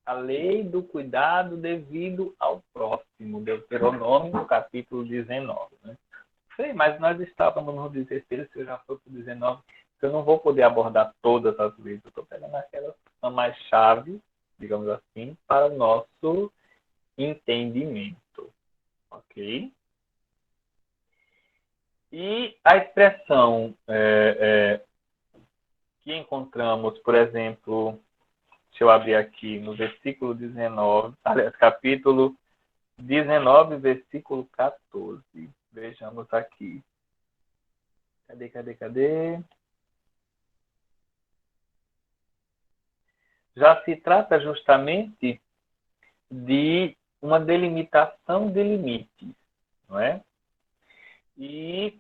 A lei do cuidado devido ao próximo, Deuteronômio, capítulo 19. Né? Sei, mas nós estávamos no 16, se eu já for para o 19, eu não vou poder abordar todas as leis. Eu estou pegando aquelas que são mais chaves, digamos assim, para o nosso entendimento. Ok? E a expressão que encontramos, por exemplo, deixa eu abrir aqui no versículo 19, aliás, capítulo 19, versículo 14. Vejamos aqui. Cadê? Já se trata justamente de uma delimitação de limites, não é? E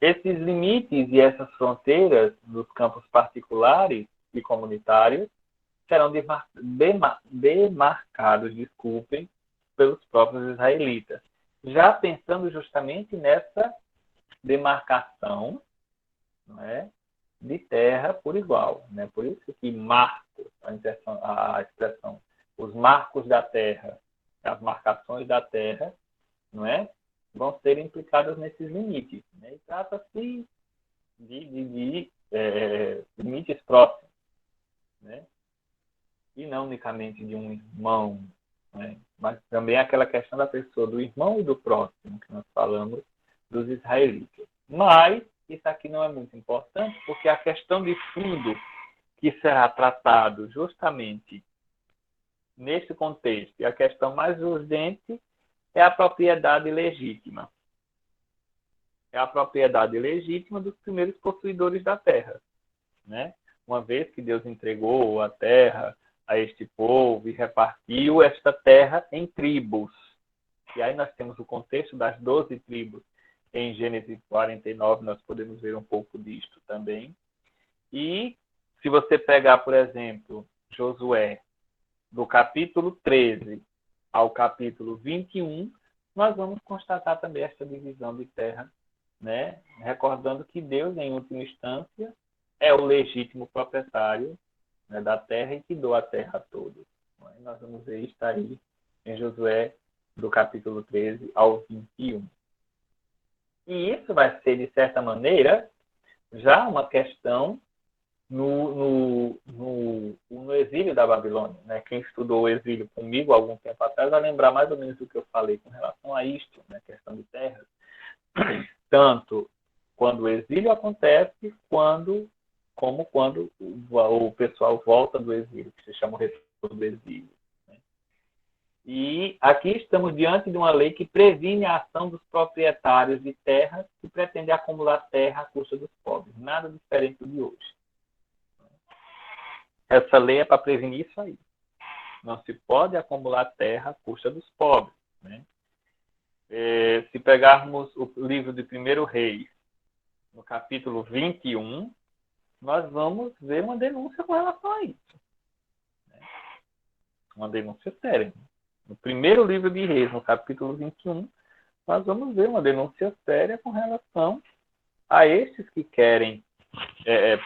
esses limites e essas fronteiras dos campos particulares e comunitários serão demarcados, desculpem, pelos próprios israelitas. Já pensando justamente nessa demarcação, não é, de terra por igual. Né? Por isso que marcos, a expressão, os marcos da terra, as marcações da terra, não é, vão ser implicadas nesses limites. Né? E trata-se de limites próximos. Né? E não unicamente de um irmão, né? Mas também aquela questão da pessoa, do irmão e do próximo, que nós falamos dos israelitas. Mas isso aqui não é muito importante, porque a questão de fundo que será tratado justamente nesse contexto, e a questão mais urgente, é a propriedade legítima. É a propriedade legítima dos primeiros possuidores da terra. Né? Uma vez que Deus entregou a terra a este povo e repartiu esta terra em tribos. E aí nós temos o contexto das 12 tribos. Em Gênesis 49 nós podemos ver um pouco disto também. E se você pegar, por exemplo, Josué, do capítulo 13 ao capítulo 21, nós vamos constatar também esta divisão de terra, né? Recordando que Deus, em última instância, é o legítimo proprietário, né, da terra e que doa a terra a todos. Nós vamos ver isso aí em Josué, do capítulo 13 ao 21. E isso vai ser, de certa maneira, já uma questão no exílio da Babilônia. Né? Quem estudou o exílio comigo há algum tempo atrás vai lembrar mais ou menos do que eu falei com relação a isto, né? Questão de terras. Tanto quando o exílio acontece, como quando o pessoal volta do exílio, que se chama o retorno do exílio. Né? E aqui estamos diante de uma lei que previne a ação dos proprietários de terras que pretendem acumular terra à custa dos pobres. Nada diferente do de hoje. Essa lei é para prevenir isso aí. Não se pode acumular terra à custa dos pobres. Né? Se pegarmos o livro de 1 Reis, no capítulo 21, nós vamos ver uma denúncia com relação a isso. Né? Uma denúncia séria. No primeiro livro de Reis, no capítulo 21, nós vamos ver uma denúncia séria com relação a estes que querem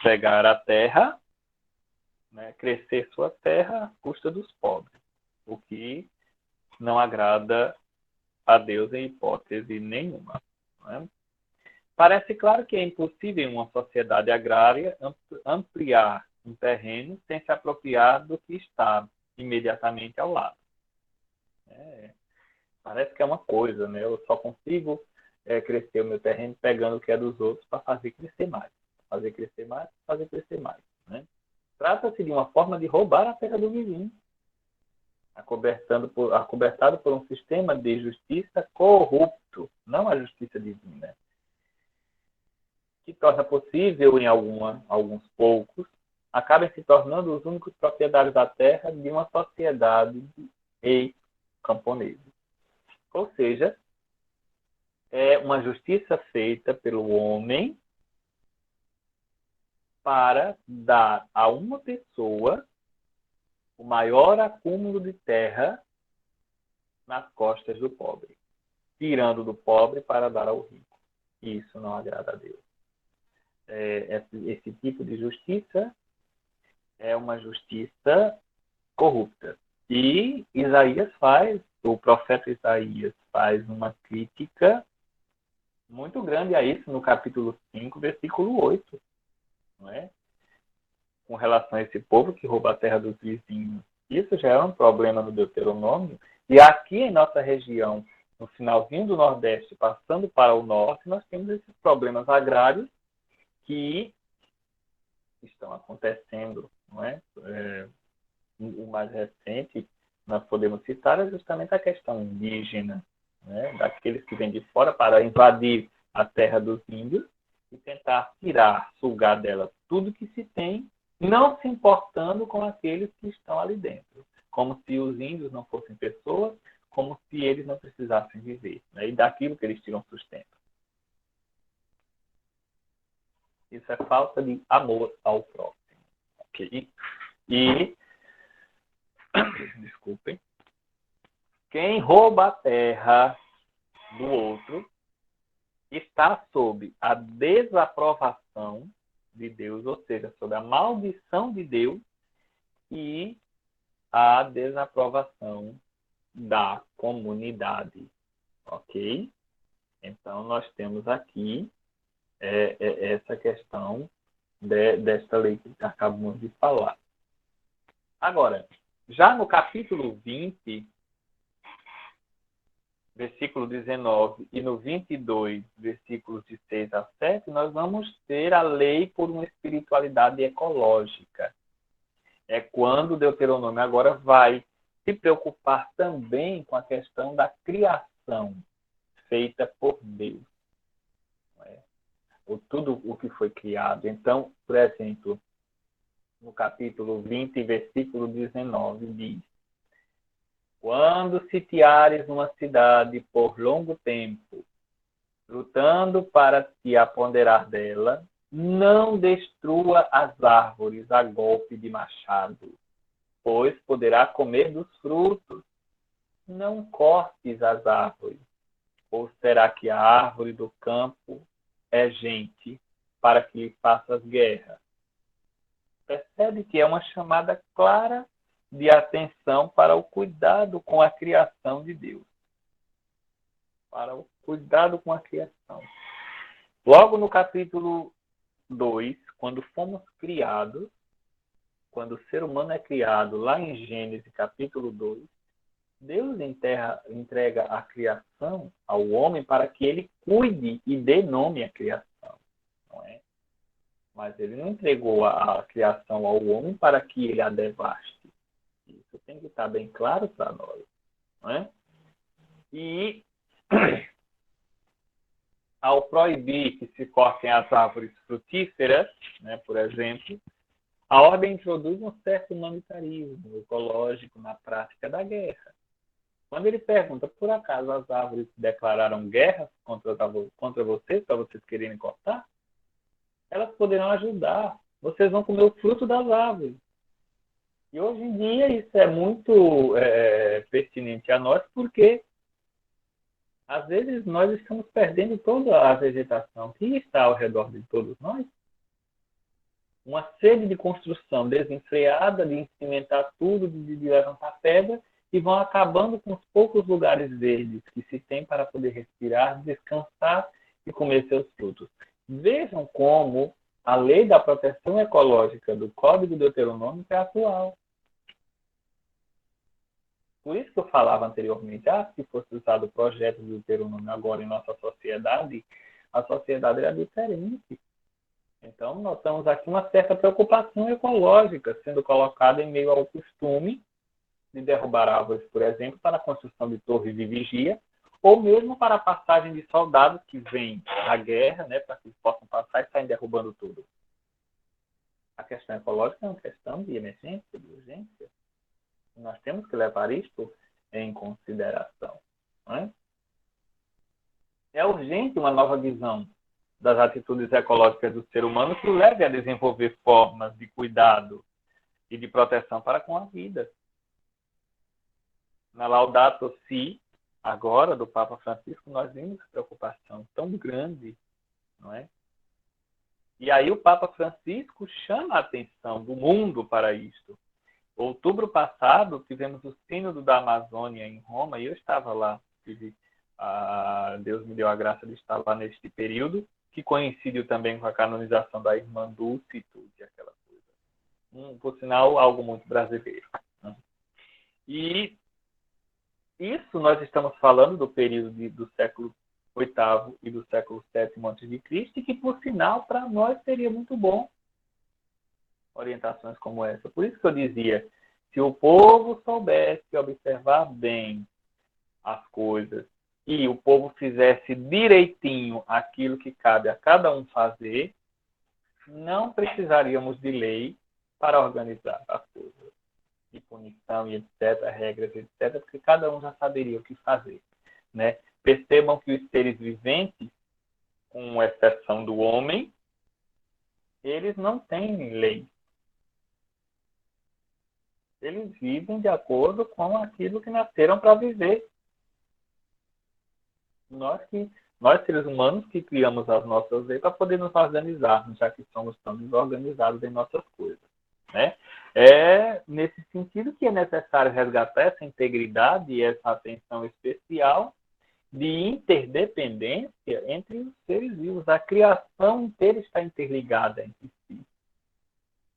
pegar a terra, né, crescer sua terra à custa dos pobres, o que não agrada a Deus em hipótese nenhuma. Né? Parece claro que é impossível em uma sociedade agrária ampliar um terreno sem se apropriar do que está imediatamente ao lado. Parece que é uma coisa, né? Eu só consigo crescer o meu terreno pegando o que é dos outros para fazer crescer mais. Fazer crescer mais, fazer crescer mais. Né? Trata-se de uma forma de roubar a terra do vizinho, acobertado por um sistema de justiça corrupto, não a justiça divina, que torna possível, em alguns poucos, acabem se tornando os únicos proprietários da terra de uma sociedade de ex-camponeses. Ou seja, é uma justiça feita pelo homem para dar a uma pessoa o maior acúmulo de terra nas costas do pobre. tirando do pobre para dar ao rico. Isso não agrada a Deus. Esse tipo de justiça é uma justiça corrupta. E o profeta Isaías faz uma crítica muito grande a isso no capítulo 5, versículo 8. Não é? Com relação a esse povo que rouba a terra dos vizinhos. Isso já é um problema no Deuteronômio. E aqui em nossa região, no finalzinho do Nordeste, passando para o Norte, nós temos esses problemas agrários que estão acontecendo. Não é? O mais recente, nós podemos citar, é justamente a questão indígena, né? Daqueles que vêm de fora para invadir a terra dos índios e tentar tirar, sugar dela tudo que se tem, não se importando com aqueles que estão ali dentro. Como se os índios não fossem pessoas, como se eles não precisassem viver, né? E daquilo que eles tiram sustento. Isso é falta de amor ao próximo. Okay? E desculpem. Quem rouba a terra do outro está sob a desaprovação de Deus, ou seja, sob a maldição de Deus e a desaprovação da comunidade. Ok? Então, nós temos aqui essa questão desta lei que acabamos de falar. Agora, já no capítulo 20, versículo 19, e no 22, versículos de 6 a 7, nós vamos ter a lei por uma espiritualidade ecológica. É quando o Deuteronômio agora vai se preocupar também com a questão da criação feita por Deus. Tudo o que foi criado. Então, por exemplo, no capítulo 20, versículo 19, diz: quando sitiares uma cidade por longo tempo, lutando para te apoderar dela, não destrua as árvores a golpe de machado, pois poderá comer dos frutos. Não cortes as árvores, ou será que a árvore do campo é gente para que lhe faças guerra? Percebe que é uma chamada clara de atenção para o cuidado com a criação de Deus. Para o cuidado com a criação. Logo no capítulo 2, quando fomos criados, quando o ser humano é criado, lá em Gênesis capítulo 2, Deus entrega a criação ao homem para que ele cuide e dê nome à criação. Não é? Mas ele não entregou a criação ao homem para que ele a devaste. Isso tem que estar bem claro para nós. Não é? E ao proibir que se cortem as árvores frutíferas, né, por exemplo, a ordem introduz um certo humanitarismo ecológico na prática da guerra. Quando ele pergunta, por acaso as árvores declararam guerra contra vocês, para vocês quererem cortar? Elas poderão ajudar. Vocês vão comer o fruto das árvores. E hoje em dia isso é muito pertinente a nós, porque às vezes nós estamos perdendo toda a vegetação que está ao redor de todos nós. Uma sede de construção desenfreada, de cimentar tudo, de levantar pedra, e vão acabando com os poucos lugares verdes que se tem para poder respirar, descansar e comer seus frutos. Vejam como a lei da proteção ecológica do Código Deuteronômico é atual. Por isso que eu falava anteriormente, se fosse usado o projeto do Deuteronômio agora em nossa sociedade, a sociedade era diferente. Então, nós temos aqui uma certa preocupação ecológica sendo colocada em meio ao costume de derrubar árvores, por exemplo, para a construção de torres de vigia, ou mesmo para a passagem de soldados que vêm à guerra, né, para que eles possam passar e saem derrubando tudo. A questão ecológica é uma questão de emergência, de urgência. Nós temos que levar isto em consideração. Não é? É urgente uma nova visão das atitudes ecológicas do ser humano que o leve a desenvolver formas de cuidado e de proteção para com a vida. Na Laudato Si, agora, do Papa Francisco, nós vimos preocupação tão grande, não é? E aí o Papa Francisco chama a atenção do mundo para isto. Outubro passado, tivemos o Sínodo da Amazônia em Roma, e eu estava lá. Deus me deu a graça de estar lá neste período, que coincidiu também com a canonização da irmã Dulcitude, aquela coisa. Por sinal, algo muito brasileiro. Né? E isso nós estamos falando do período do século VIII e do século VII a.C., que, por sinal, para nós seria muito bom orientações como essa. Por isso que eu dizia, se o povo soubesse observar bem as coisas e o povo fizesse direitinho aquilo que cabe a cada um fazer, não precisaríamos de lei para organizar as coisas, de punição e etc., regras, etc., porque cada um já saberia o que fazer, né? Percebam que os seres viventes, com exceção do homem, eles não têm lei. Eles vivem de acordo com aquilo que nasceram para viver. Nós, seres humanos, que criamos as nossas leis para poder nos organizarmos, já que somos tão desorganizados em nossas coisas. Né? É nesse sentido que é necessário resgatar essa integridade e essa atenção especial de interdependência entre os seres vivos. A criação inteira está interligada entre si.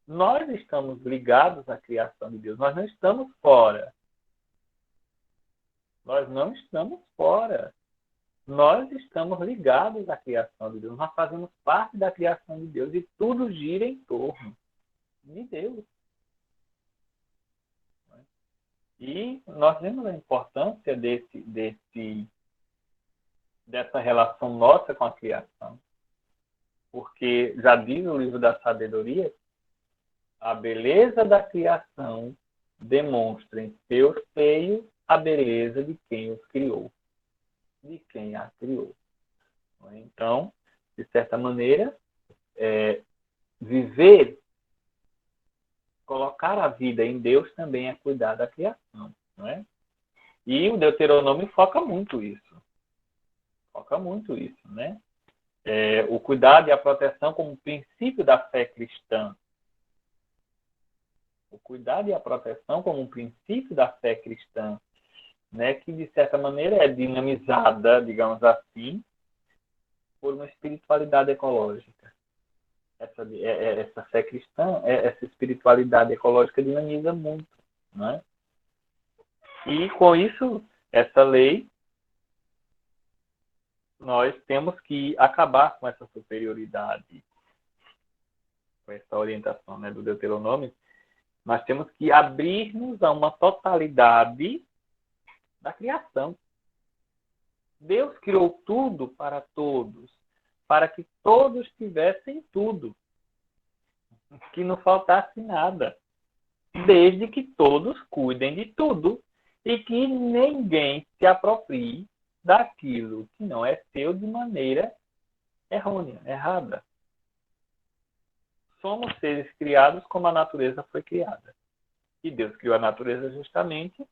Nós estamos ligados à criação de Deus. Nós não estamos fora. Nós não estamos fora. Nós estamos ligados à criação de Deus. Nós fazemos parte da criação de Deus e tudo gira em torno de Deus. E nós vemos a importância dessa relação nossa com a criação. Porque já diz o livro da sabedoria, a beleza da criação demonstra em seu seio a beleza de quem os criou, de quem a criou. Então, de certa maneira, viver, colocar a vida em Deus também é cuidar da criação, não é? E o Deuteronômio foca muito isso. Foca muito isso, né? O cuidado e a proteção como princípio da fé cristã. O cuidado e a proteção como um princípio da fé cristã, né, que de certa maneira é dinamizada, digamos assim, por uma espiritualidade ecológica. Essa fé cristã, essa espiritualidade ecológica dinamiza muito, né? E com isso, essa lei, nós temos que acabar com essa superioridade, com essa orientação, né, do Deuteronômio. Nós temos que abrir-nos a uma totalidade da criação. Deus criou tudo para todos, para que todos tivessem tudo, que não faltasse nada, desde que todos cuidem de tudo e que ninguém se aproprie daquilo que não é seu de maneira errônea, errada. Somos seres criados como a natureza foi criada. E Deus criou a natureza justamente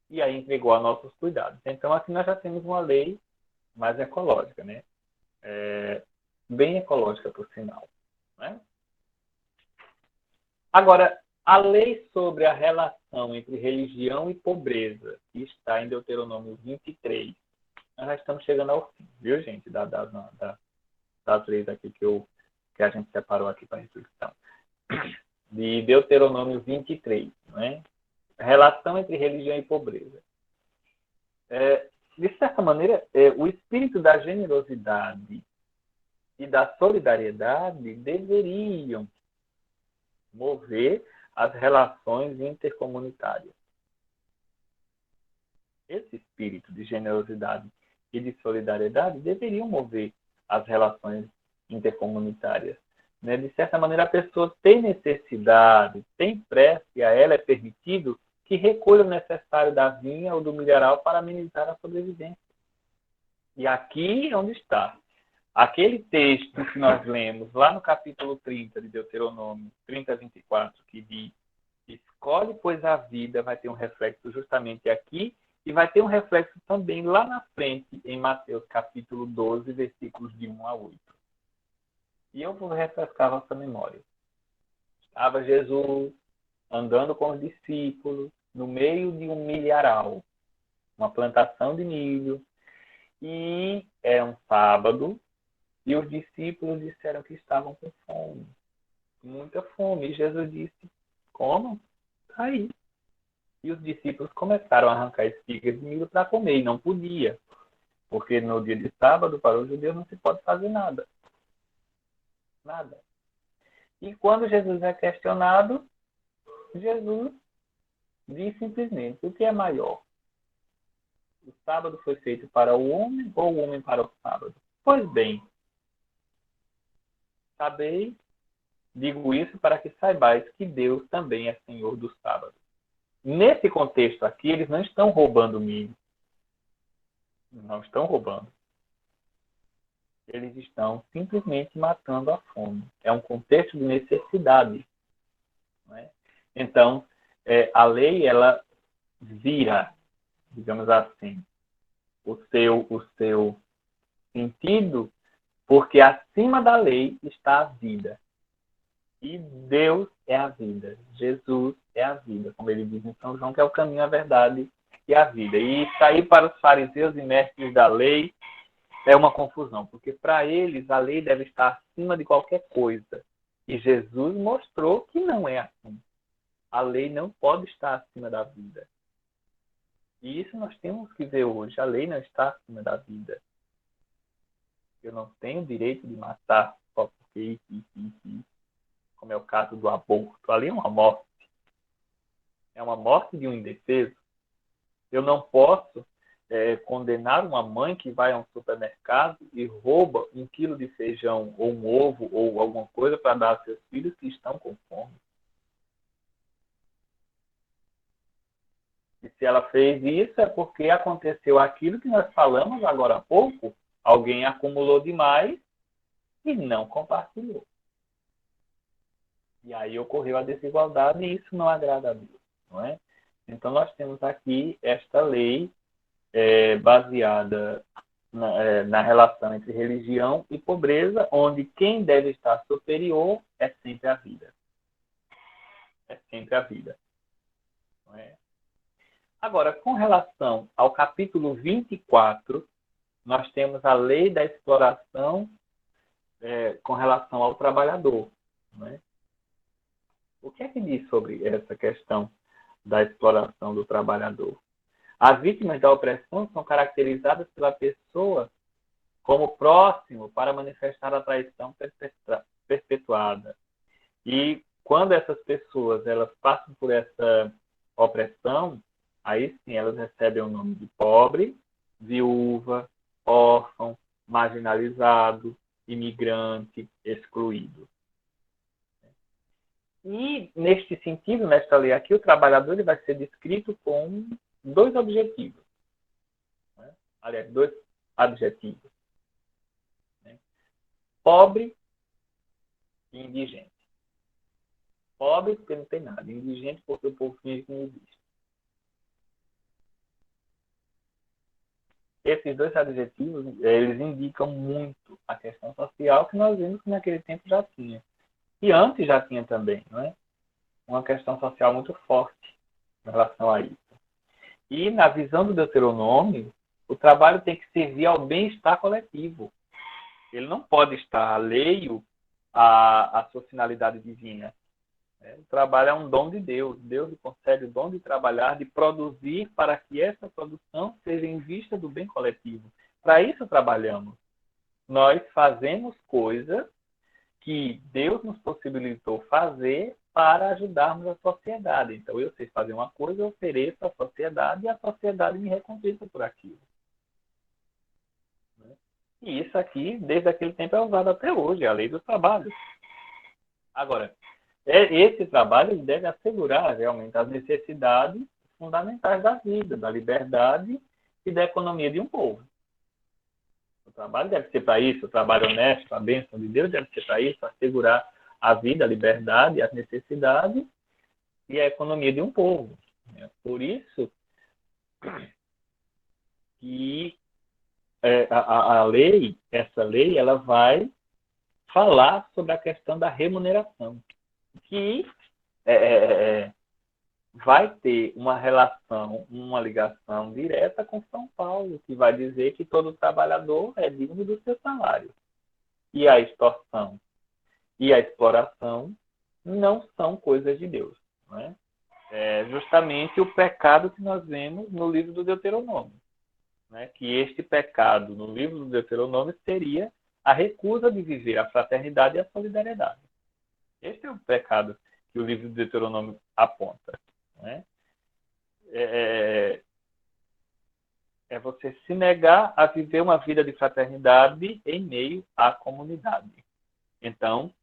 e aí entregou a nossos cuidados. Então, aqui nós já temos uma lei mais ecológica, né? Bem ecológica, por sinal. Né? Agora, a lei sobre a relação entre religião e pobreza, que está em Deuteronômio 23, nós já estamos chegando ao fim, viu, gente? Das leis aqui que a gente separou aqui para a reflexão. De Deuteronômio 23, né? Relação entre religião e pobreza. De certa maneira, o espírito da generosidade e da solidariedade deveriam mover as relações intercomunitárias. Esse espírito de generosidade e de solidariedade deveriam mover as relações intercomunitárias. Né? De certa maneira, a pessoa tem necessidade, tem pressa, e a ela é permitido que recolha o necessário da vinha ou do milharal para amenizar a sobrevivência. E aqui é onde está. Aquele texto que nós lemos lá no capítulo 30 de Deuteronômio, 30 a 24, que diz: escolhe, pois, a vida, vai ter um reflexo justamente aqui, E vai ter um reflexo também lá na frente, em Mateus capítulo 12, versículos de 1 a 8. E eu vou refrescar a vossa memória. Estava Jesus andando com os discípulos no meio de um milharal, uma plantação de milho, e era um sábado, e os discípulos disseram que estavam com fome, muita fome. E Jesus disse: como? Está aí. E os discípulos começaram a arrancar espigas de milho para comer, e não podia, porque no dia de sábado, para os judeus, não se pode fazer nada. Nada. E quando Jesus é questionado, Jesus diz simplesmente: o que é maior? O sábado foi feito para o homem ou o homem para o sábado? Pois bem, sabeis, digo isso para que saibais que Deus também é Senhor do sábado. Nesse contexto aqui, eles não estão roubando milho. Não estão roubando. Eles estão simplesmente matando a fome. É um contexto de necessidade. Não é? Então, a lei, ela vira, digamos assim, o seu sentido, porque acima da lei está a vida. E Deus é a vida. Jesus é a vida, como ele diz em São João, que é o caminho, a verdade e a vida. E sair para os fariseus e mestres da lei é uma confusão, porque para eles a lei deve estar acima de qualquer coisa. E Jesus mostrou que não é assim. A lei não pode estar acima da vida. E isso nós temos que ver hoje. A lei não está acima da vida. Eu não tenho direito de matar só porque isso. Como é o caso do aborto. Ali é uma morte. É uma morte de um indefeso. Eu não posso condenar uma mãe que vai a um supermercado e rouba 1 quilo de feijão ou um ovo ou alguma coisa para dar aos seus filhos que estão com fome. E se ela fez isso é porque aconteceu aquilo que nós falamos agora há pouco. Alguém acumulou demais e não compartilhou. E aí ocorreu a desigualdade e isso não agrada a Deus, não é? Então nós temos aqui esta lei baseada na relação entre religião e pobreza, onde quem deve estar superior é sempre a vida. É sempre a vida. Não é? Agora, com relação ao capítulo 24, nós temos a lei da exploração com relação ao trabalhador. Não é? O que é que diz sobre essa questão da exploração do trabalhador? As vítimas da opressão são caracterizadas pela pessoa como próximo para manifestar a traição perpetuada. E quando essas pessoas elas passam por essa opressão, aí sim elas recebem o nome de pobre, viúva, órfão, marginalizado, imigrante, excluído. E, neste sentido, nesta lei aqui, o trabalhador ele vai ser descrito com 2 objetivos. Né? Aliás, 2 adjetivos. Né? Pobre e indigente. Pobre porque não tem nada. Indigente porque o povo finge que não existe. Esses 2 adjetivos, eles indicam muito a questão social que nós vimos que naquele tempo já tinha. E antes já tinha também, não é? Uma questão social muito forte em relação a isso. E na visão do Deuteronômio, o trabalho tem que servir ao bem-estar coletivo. Ele não pode estar alheio à sua finalidade divina. O trabalho é um dom de Deus. Deus lhe concede o dom de trabalhar, de produzir para que essa produção seja em vista do bem coletivo. Para isso trabalhamos. Nós fazemos coisas que Deus nos possibilitou fazer para ajudarmos a sociedade. Então, eu sei fazer uma coisa, eu ofereço à sociedade e a sociedade me recompensa por aquilo. E isso aqui, desde aquele tempo, é usado até hoje, é a lei do trabalho. Agora, esse trabalho ele deve assegurar realmente as necessidades fundamentais da vida, da liberdade e da economia de um povo. O trabalho deve ser para isso, o trabalho honesto, a bênção de Deus deve ser para isso, assegurar a vida, a liberdade, as necessidades e a economia de um povo. Por isso, que a lei, essa lei, ela vai falar sobre a questão da remuneração, que vai ter uma relação, uma ligação direta com São Paulo, que vai dizer que todo trabalhador é digno do seu salário. E a extorsão e a exploração não são coisas de Deus. Não é? É justamente o pecado que nós vemos no livro do Deuteronômio. Né? Que este pecado no livro do Deuteronômio seria a recusa de viver a fraternidade e a solidariedade. Este é o pecado que o livro do Deuteronômio aponta. Né? É você se negar a viver uma vida de fraternidade em meio à comunidade. Então,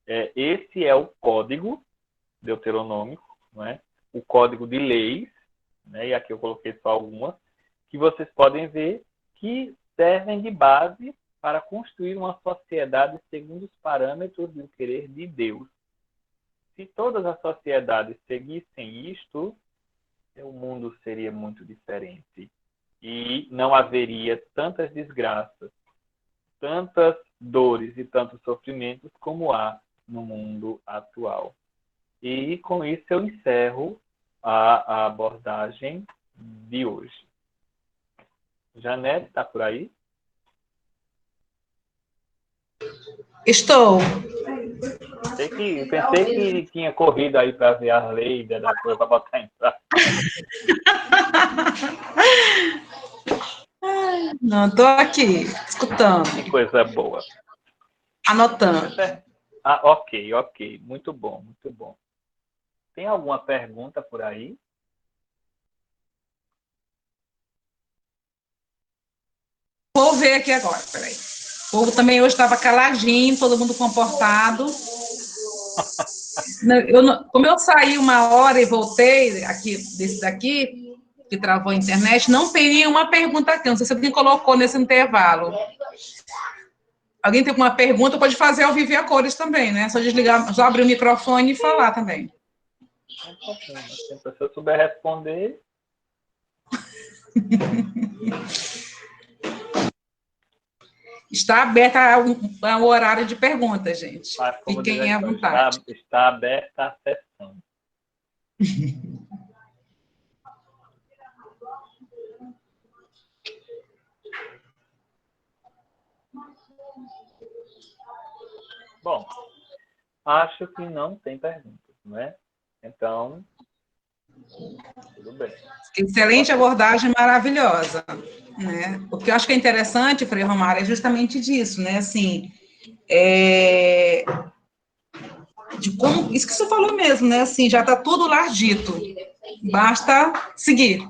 esse é o código deuteronômico, não é? O código de leis, né? E aqui eu coloquei só algumas, que vocês podem ver que servem de base para construir uma sociedade segundo os parâmetros do querer de Deus. Se todas as sociedades seguissem isto, o mundo seria muito diferente. E não haveria tantas desgraças, tantas dores e tantos sofrimentos como há no mundo atual. E com isso eu encerro a abordagem de hoje. Janete, está por aí? Estou. Pensei que tinha corrido aí para ver as leis da coisa para botar em prática. Não, estou aqui, escutando. Que coisa boa. Anotando. Ok. Muito bom, muito bom. Tem alguma pergunta por aí? Vou ver aqui agora, peraí. O povo também hoje estava caladinho, todo mundo comportado. Como eu saí uma hora e voltei aqui, desse daqui, que travou a internet, não tem nenhuma pergunta aqui. Não sei se alguém colocou nesse intervalo. Alguém tem alguma pergunta, pode fazer ao vivo e a cores também, né? Só desligar, só abrir o microfone e falar também. Se a pessoa souber responder. Está aberta o horário de perguntas, gente. Fiquem à vontade. Está aberta a sessão. Bom, acho que não tem perguntas, não é? Então, tudo bem. Excelente abordagem, maravilhosa. Né? O que eu acho que é interessante, Frei Romário, é justamente disso, né? Assim, de como, isso que você falou mesmo, né? Assim, já está tudo lá dito, basta seguir.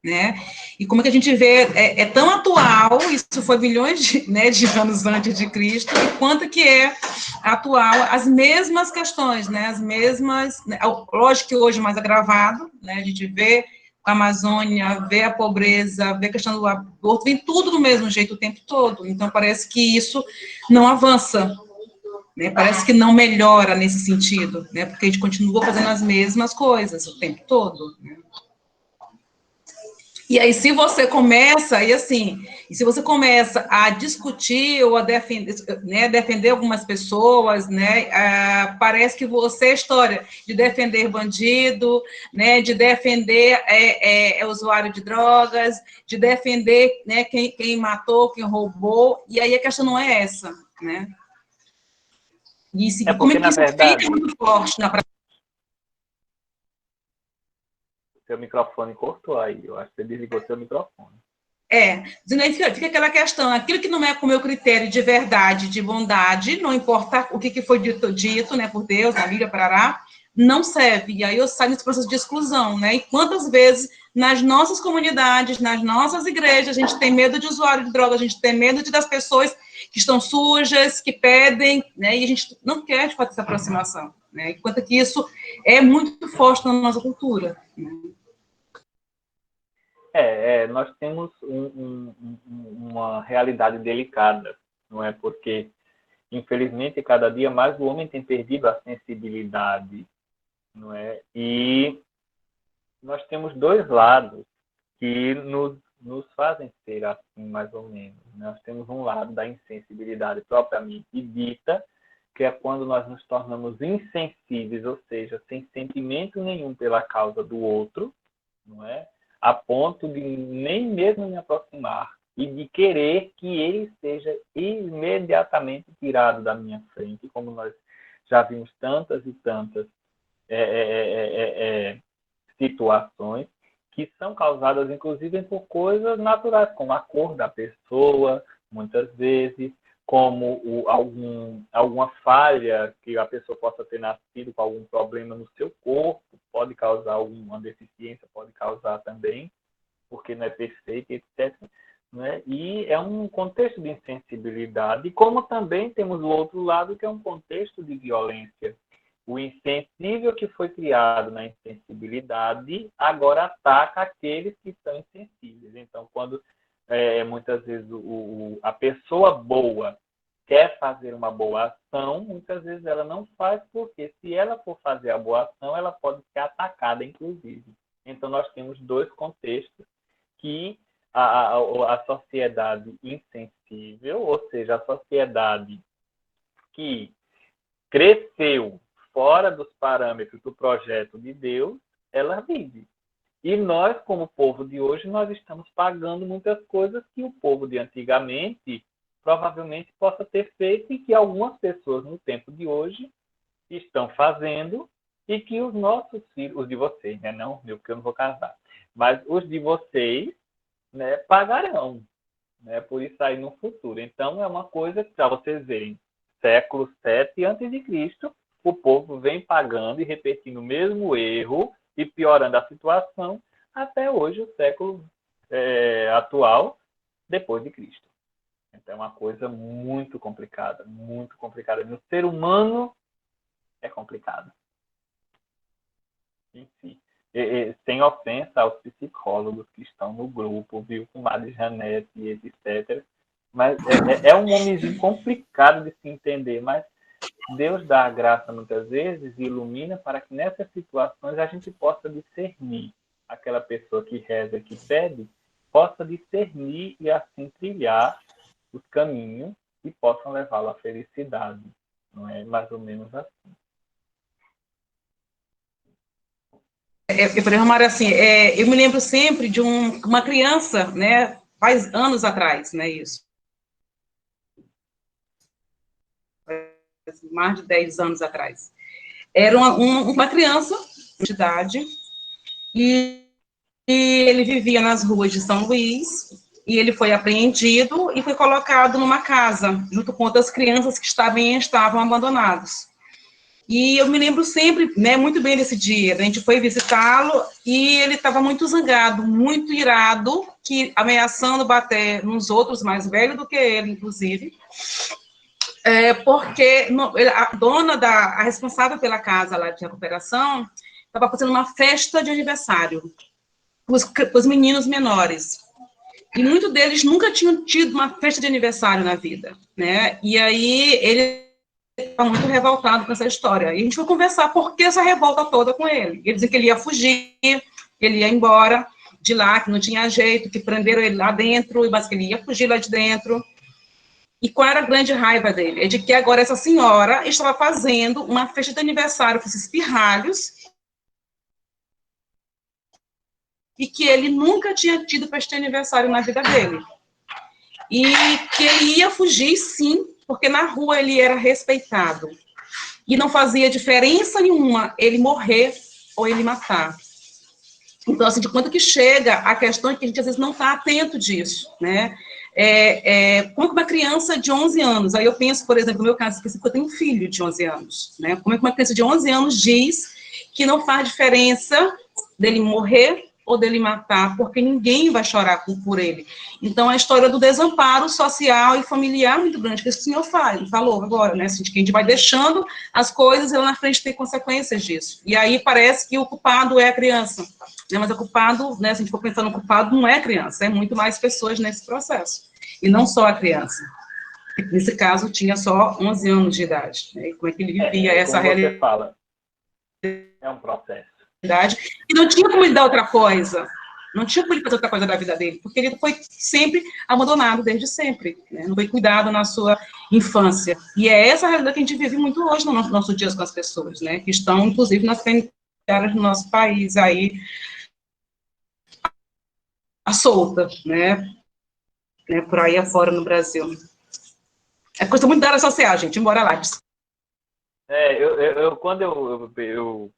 Né? E como é que a gente vê, é tão atual, isso foi milhões de anos antes de Cristo, e quanto que é atual, as mesmas questões, né? As mesmas, né? Lógico que hoje mais agravado, né? A gente vê a Amazônia, vê a pobreza, vê a questão do aborto, vem tudo do mesmo jeito o tempo todo, então parece que isso não avança, né? Parece que não melhora nesse sentido, né? Porque a gente continua fazendo as mesmas coisas o tempo todo, né? E aí, se você começa, se você começa a discutir ou a defender, né, defender algumas pessoas, né, parece que você, história de defender bandido, né, de defender usuário de drogas, de defender, né, quem matou, quem roubou, e aí a questão não é essa, né? Como é que isso fica muito forte na prática? Seu microfone cortou aí. Eu acho que você desligou seu microfone. Fica aquela questão, aquilo que não é com o meu critério de verdade, de bondade, não importa o que foi dito, né, por Deus, na Bíblia, parará, não serve. E aí eu saio nesse processo de exclusão, né? E quantas vezes nas nossas comunidades, nas nossas igrejas, a gente tem medo de usuário de droga, a gente tem medo das pessoas que estão sujas, que pedem, né? E a gente não quer, de fato, essa aproximação, né? Enquanto que isso é muito forte na nossa cultura, né? Nós temos uma realidade delicada, não é? Porque, infelizmente, cada dia mais o homem tem perdido a sensibilidade, não é? E nós temos dois lados que nos nos fazem ser assim, mais ou menos. Nós temos um lado da insensibilidade propriamente dita, que é quando nós nos tornamos insensíveis, ou seja, sem sentimento nenhum pela causa do outro, não é? A ponto de nem mesmo me aproximar e de querer que ele seja imediatamente tirado da minha frente, como nós já vimos tantas e tantas situações que são causadas, inclusive, por coisas naturais, como a cor da pessoa, muitas vezes, como alguma falha que a pessoa possa ter nascido com algum problema no seu corpo, pode causar alguma deficiência, pode causar também, porque não é perfeito, etc. Né? E é um contexto de insensibilidade, como também temos o outro lado, que é um contexto de violência. O insensível que foi criado na insensibilidade agora ataca aqueles que são insensíveis. Então, quando muitas vezes a pessoa boa quer fazer uma boa ação, muitas vezes ela não faz, porque se ela for fazer a boa ação, ela pode ser atacada, inclusive. Então, nós temos dois contextos que a sociedade insensível, ou seja, a sociedade que cresceu fora dos parâmetros do projeto de Deus, ela vive. E nós, como povo de hoje, nós estamos pagando muitas coisas que o povo de antigamente provavelmente possa ter feito e que algumas pessoas no tempo de hoje estão fazendo e que os nossos filhos, os de vocês, né? Não, porque eu não vou casar, mas os de vocês, né, pagarão, né, por isso aí no futuro. Então, é uma coisa que, para vocês verem, século 7 a.C., o povo vem pagando e repetindo o mesmo erro e piorando a situação até hoje, o século atual, depois de Cristo. Então, é uma coisa muito complicada, muito complicada. No ser humano, é complicado. Enfim, sem ofensa aos psicólogos que estão no grupo, viu, com Madre Janete e etc. Mas é um homenzinho complicado de se entender, mas Deus dá a graça muitas vezes e ilumina para que nessas situações a gente possa discernir. Aquela pessoa que reza, que pede, possa discernir e assim trilhar os caminhos que possam levá-lo à felicidade. Não é mais ou menos assim. Por exemplo, Mário, assim, eu me lembro sempre de uma criança, né, faz anos atrás, né, isso. Mais de 10 anos atrás. Era uma criança de idade e ele vivia nas ruas de São Luís e ele foi apreendido e foi colocado numa casa, junto com outras crianças que estavam abandonadas. E eu me lembro sempre, né, muito bem desse dia. A gente foi visitá-lo e ele estava muito zangado, muito irado, que ameaçando bater nos outros mais velhos do que ele, inclusive. Porque a dona, a responsável pela casa lá de recuperação, estava fazendo uma festa de aniversário para os meninos menores. E muitos deles nunca tinham tido uma festa de aniversário na vida, né? E aí ele estava muito revoltado com essa história. E a gente foi conversar por que essa revolta toda com ele. Ele dizia que ele ia fugir, que ele ia embora de lá, que não tinha jeito, que prenderam ele lá dentro, mas que ele ia fugir lá de dentro. E qual era a grande raiva dele? É de que agora essa senhora estava fazendo uma festa de aniversário com esses pirralhos e que ele nunca tinha tido festa de aniversário na vida dele. E que ele ia fugir, sim, porque na rua ele era respeitado. E não fazia diferença nenhuma ele morrer ou ele matar. Então, assim, de quanto que chega a questão que a gente às vezes não está atento disso, né? Como uma criança de 11 anos, aí eu penso, por exemplo, no meu caso, que eu tenho um filho de 11 anos, né? Como é que uma criança de 11 anos diz que não faz diferença dele morrer ou dele matar, porque ninguém vai chorar por ele. Então, a história do desamparo social e familiar é muito grande, que o senhor falou agora, né? Assim, de que a gente vai deixando as coisas e lá na frente tem consequências disso. E aí parece que o culpado é a criança, né? Mas o culpado, né, se a gente for pensar no culpado, não é a criança, é muito mais pessoas nesse processo. E não só a criança. Nesse caso, tinha só 11 anos de idade. Né? Como é que ele vivia essa realidade? Você fala, é um processo. E não tinha como ele dar outra coisa, Não tinha como ele fazer outra coisa da vida dele, porque ele foi sempre abandonado, desde sempre, né? Não foi cuidado na sua infância. E é essa a realidade que a gente vive muito hoje nos nossos dias com as pessoas, né? Que estão, inclusive, nas penitenciárias do nosso país, aí, à solta, né? Por aí afora no Brasil. É coisa muito da área social, gente, embora lá. Quando eu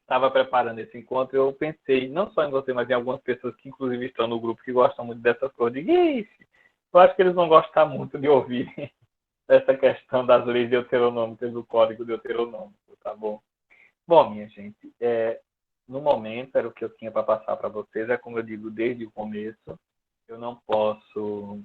estava preparando esse encontro, eu pensei não só em você, mas em algumas pessoas que, inclusive, estão no grupo que gostam muito dessas coisas. Ixi, eu acho que eles vão gostar muito de ouvir essa questão das leis deuteronômicas, do Código Deuteronômico, tá bom? Bom, minha gente, no momento, era o que eu tinha para passar para vocês, é como eu digo desde o começo, eu não posso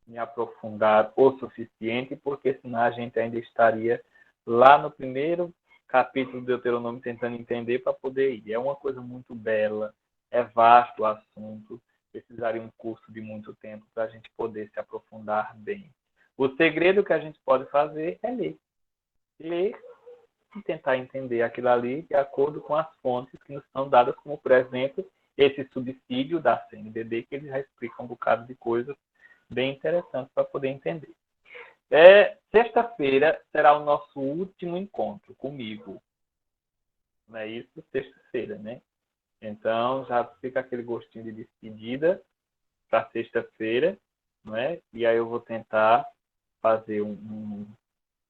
me aprofundar o suficiente, porque senão a gente ainda estaria lá no primeiro capítulo do Deuteronômio tentando entender para poder ir. É uma coisa muito bela, é vasto o assunto, precisaria um curso de muito tempo para a gente poder se aprofundar bem. O segredo que a gente pode fazer é ler. Ler e tentar entender aquilo ali de acordo com as fontes que nos são dadas, como, por exemplo, esse subsídio da CNBB, que eles já explicam um bocado de coisas bem interessantes para poder entender. Sexta-feira será o nosso último encontro comigo. Não é isso? Sexta-feira, né? Então, já fica aquele gostinho de despedida para sexta-feira, não é? E aí eu vou tentar fazer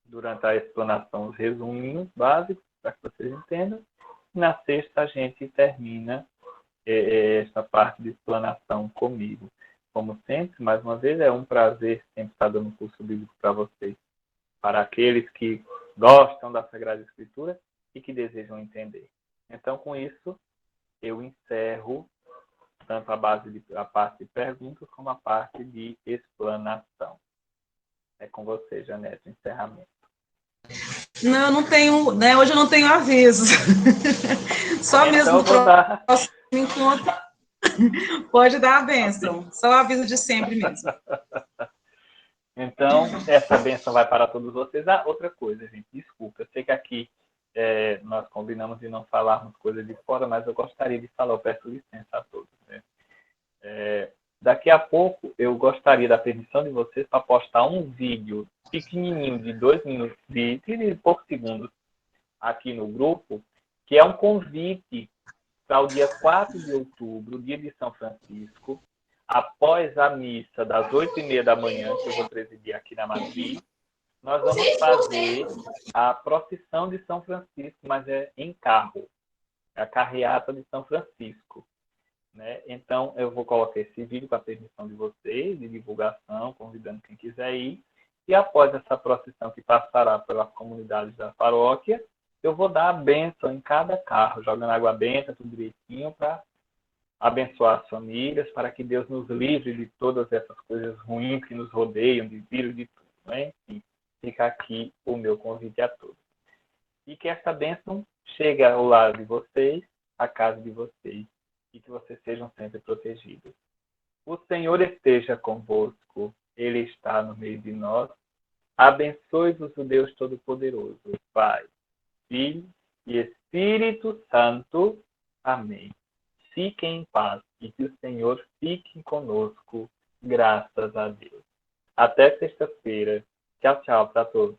durante a explanação, os resuminhos básicos, para que vocês entendam. E na sexta, a gente termina essa parte de explanação comigo. Como sempre, mais uma vez, é um prazer sempre estar dando curso bíblico para vocês. Para aqueles que gostam da Sagrada Escritura e que desejam entender. Então, com isso, eu encerro tanto a parte de perguntas como a parte de explanação. É com você, Janete, o encerramento. Não tenho, né? Hoje eu não tenho aviso. Só então, mesmo no próximo encontro pode dar a bênção. Só o aviso de sempre mesmo. Então, essa bênção vai para todos vocês. Outra coisa, gente, desculpa. Eu sei que aqui nós combinamos de não falarmos coisas de fora, mas eu gostaria de falar, eu peço licença a todos. Né? Daqui a pouco, eu gostaria da permissão de vocês para postar um vídeo pequenininho de 2 minutos, de poucos segundos, aqui no grupo, que é um convite para o dia 4 de outubro, dia de São Francisco, após a missa das 8h30 da manhã, que eu vou presidir aqui na Matriz, nós vamos fazer a procissão de São Francisco, mas é em carro, a carreata de São Francisco. Né? Então, eu vou colocar esse vídeo com a permissão de vocês, de divulgação, convidando quem quiser ir. E após essa procissão que passará pelas comunidades da paróquia, eu vou dar a bênção em cada carro, jogando água benta, tudo direitinho, para abençoar as famílias, para que Deus nos livre de todas essas coisas ruins que nos rodeiam, de vírus, de tudo. Né? Enfim, fica aqui o meu convite a todos. E que essa bênção chegue ao lado de vocês, à casa de vocês, e que vocês sejam sempre protegidos. O Senhor esteja convosco, Ele está no meio de nós. Abençoe-vos o Deus Todo-Poderoso, Pai, Filho e Espírito Santo. Amém. Fiquem em paz e que o Senhor fique conosco, graças a Deus. Até sexta-feira. Tchau, tchau para todos.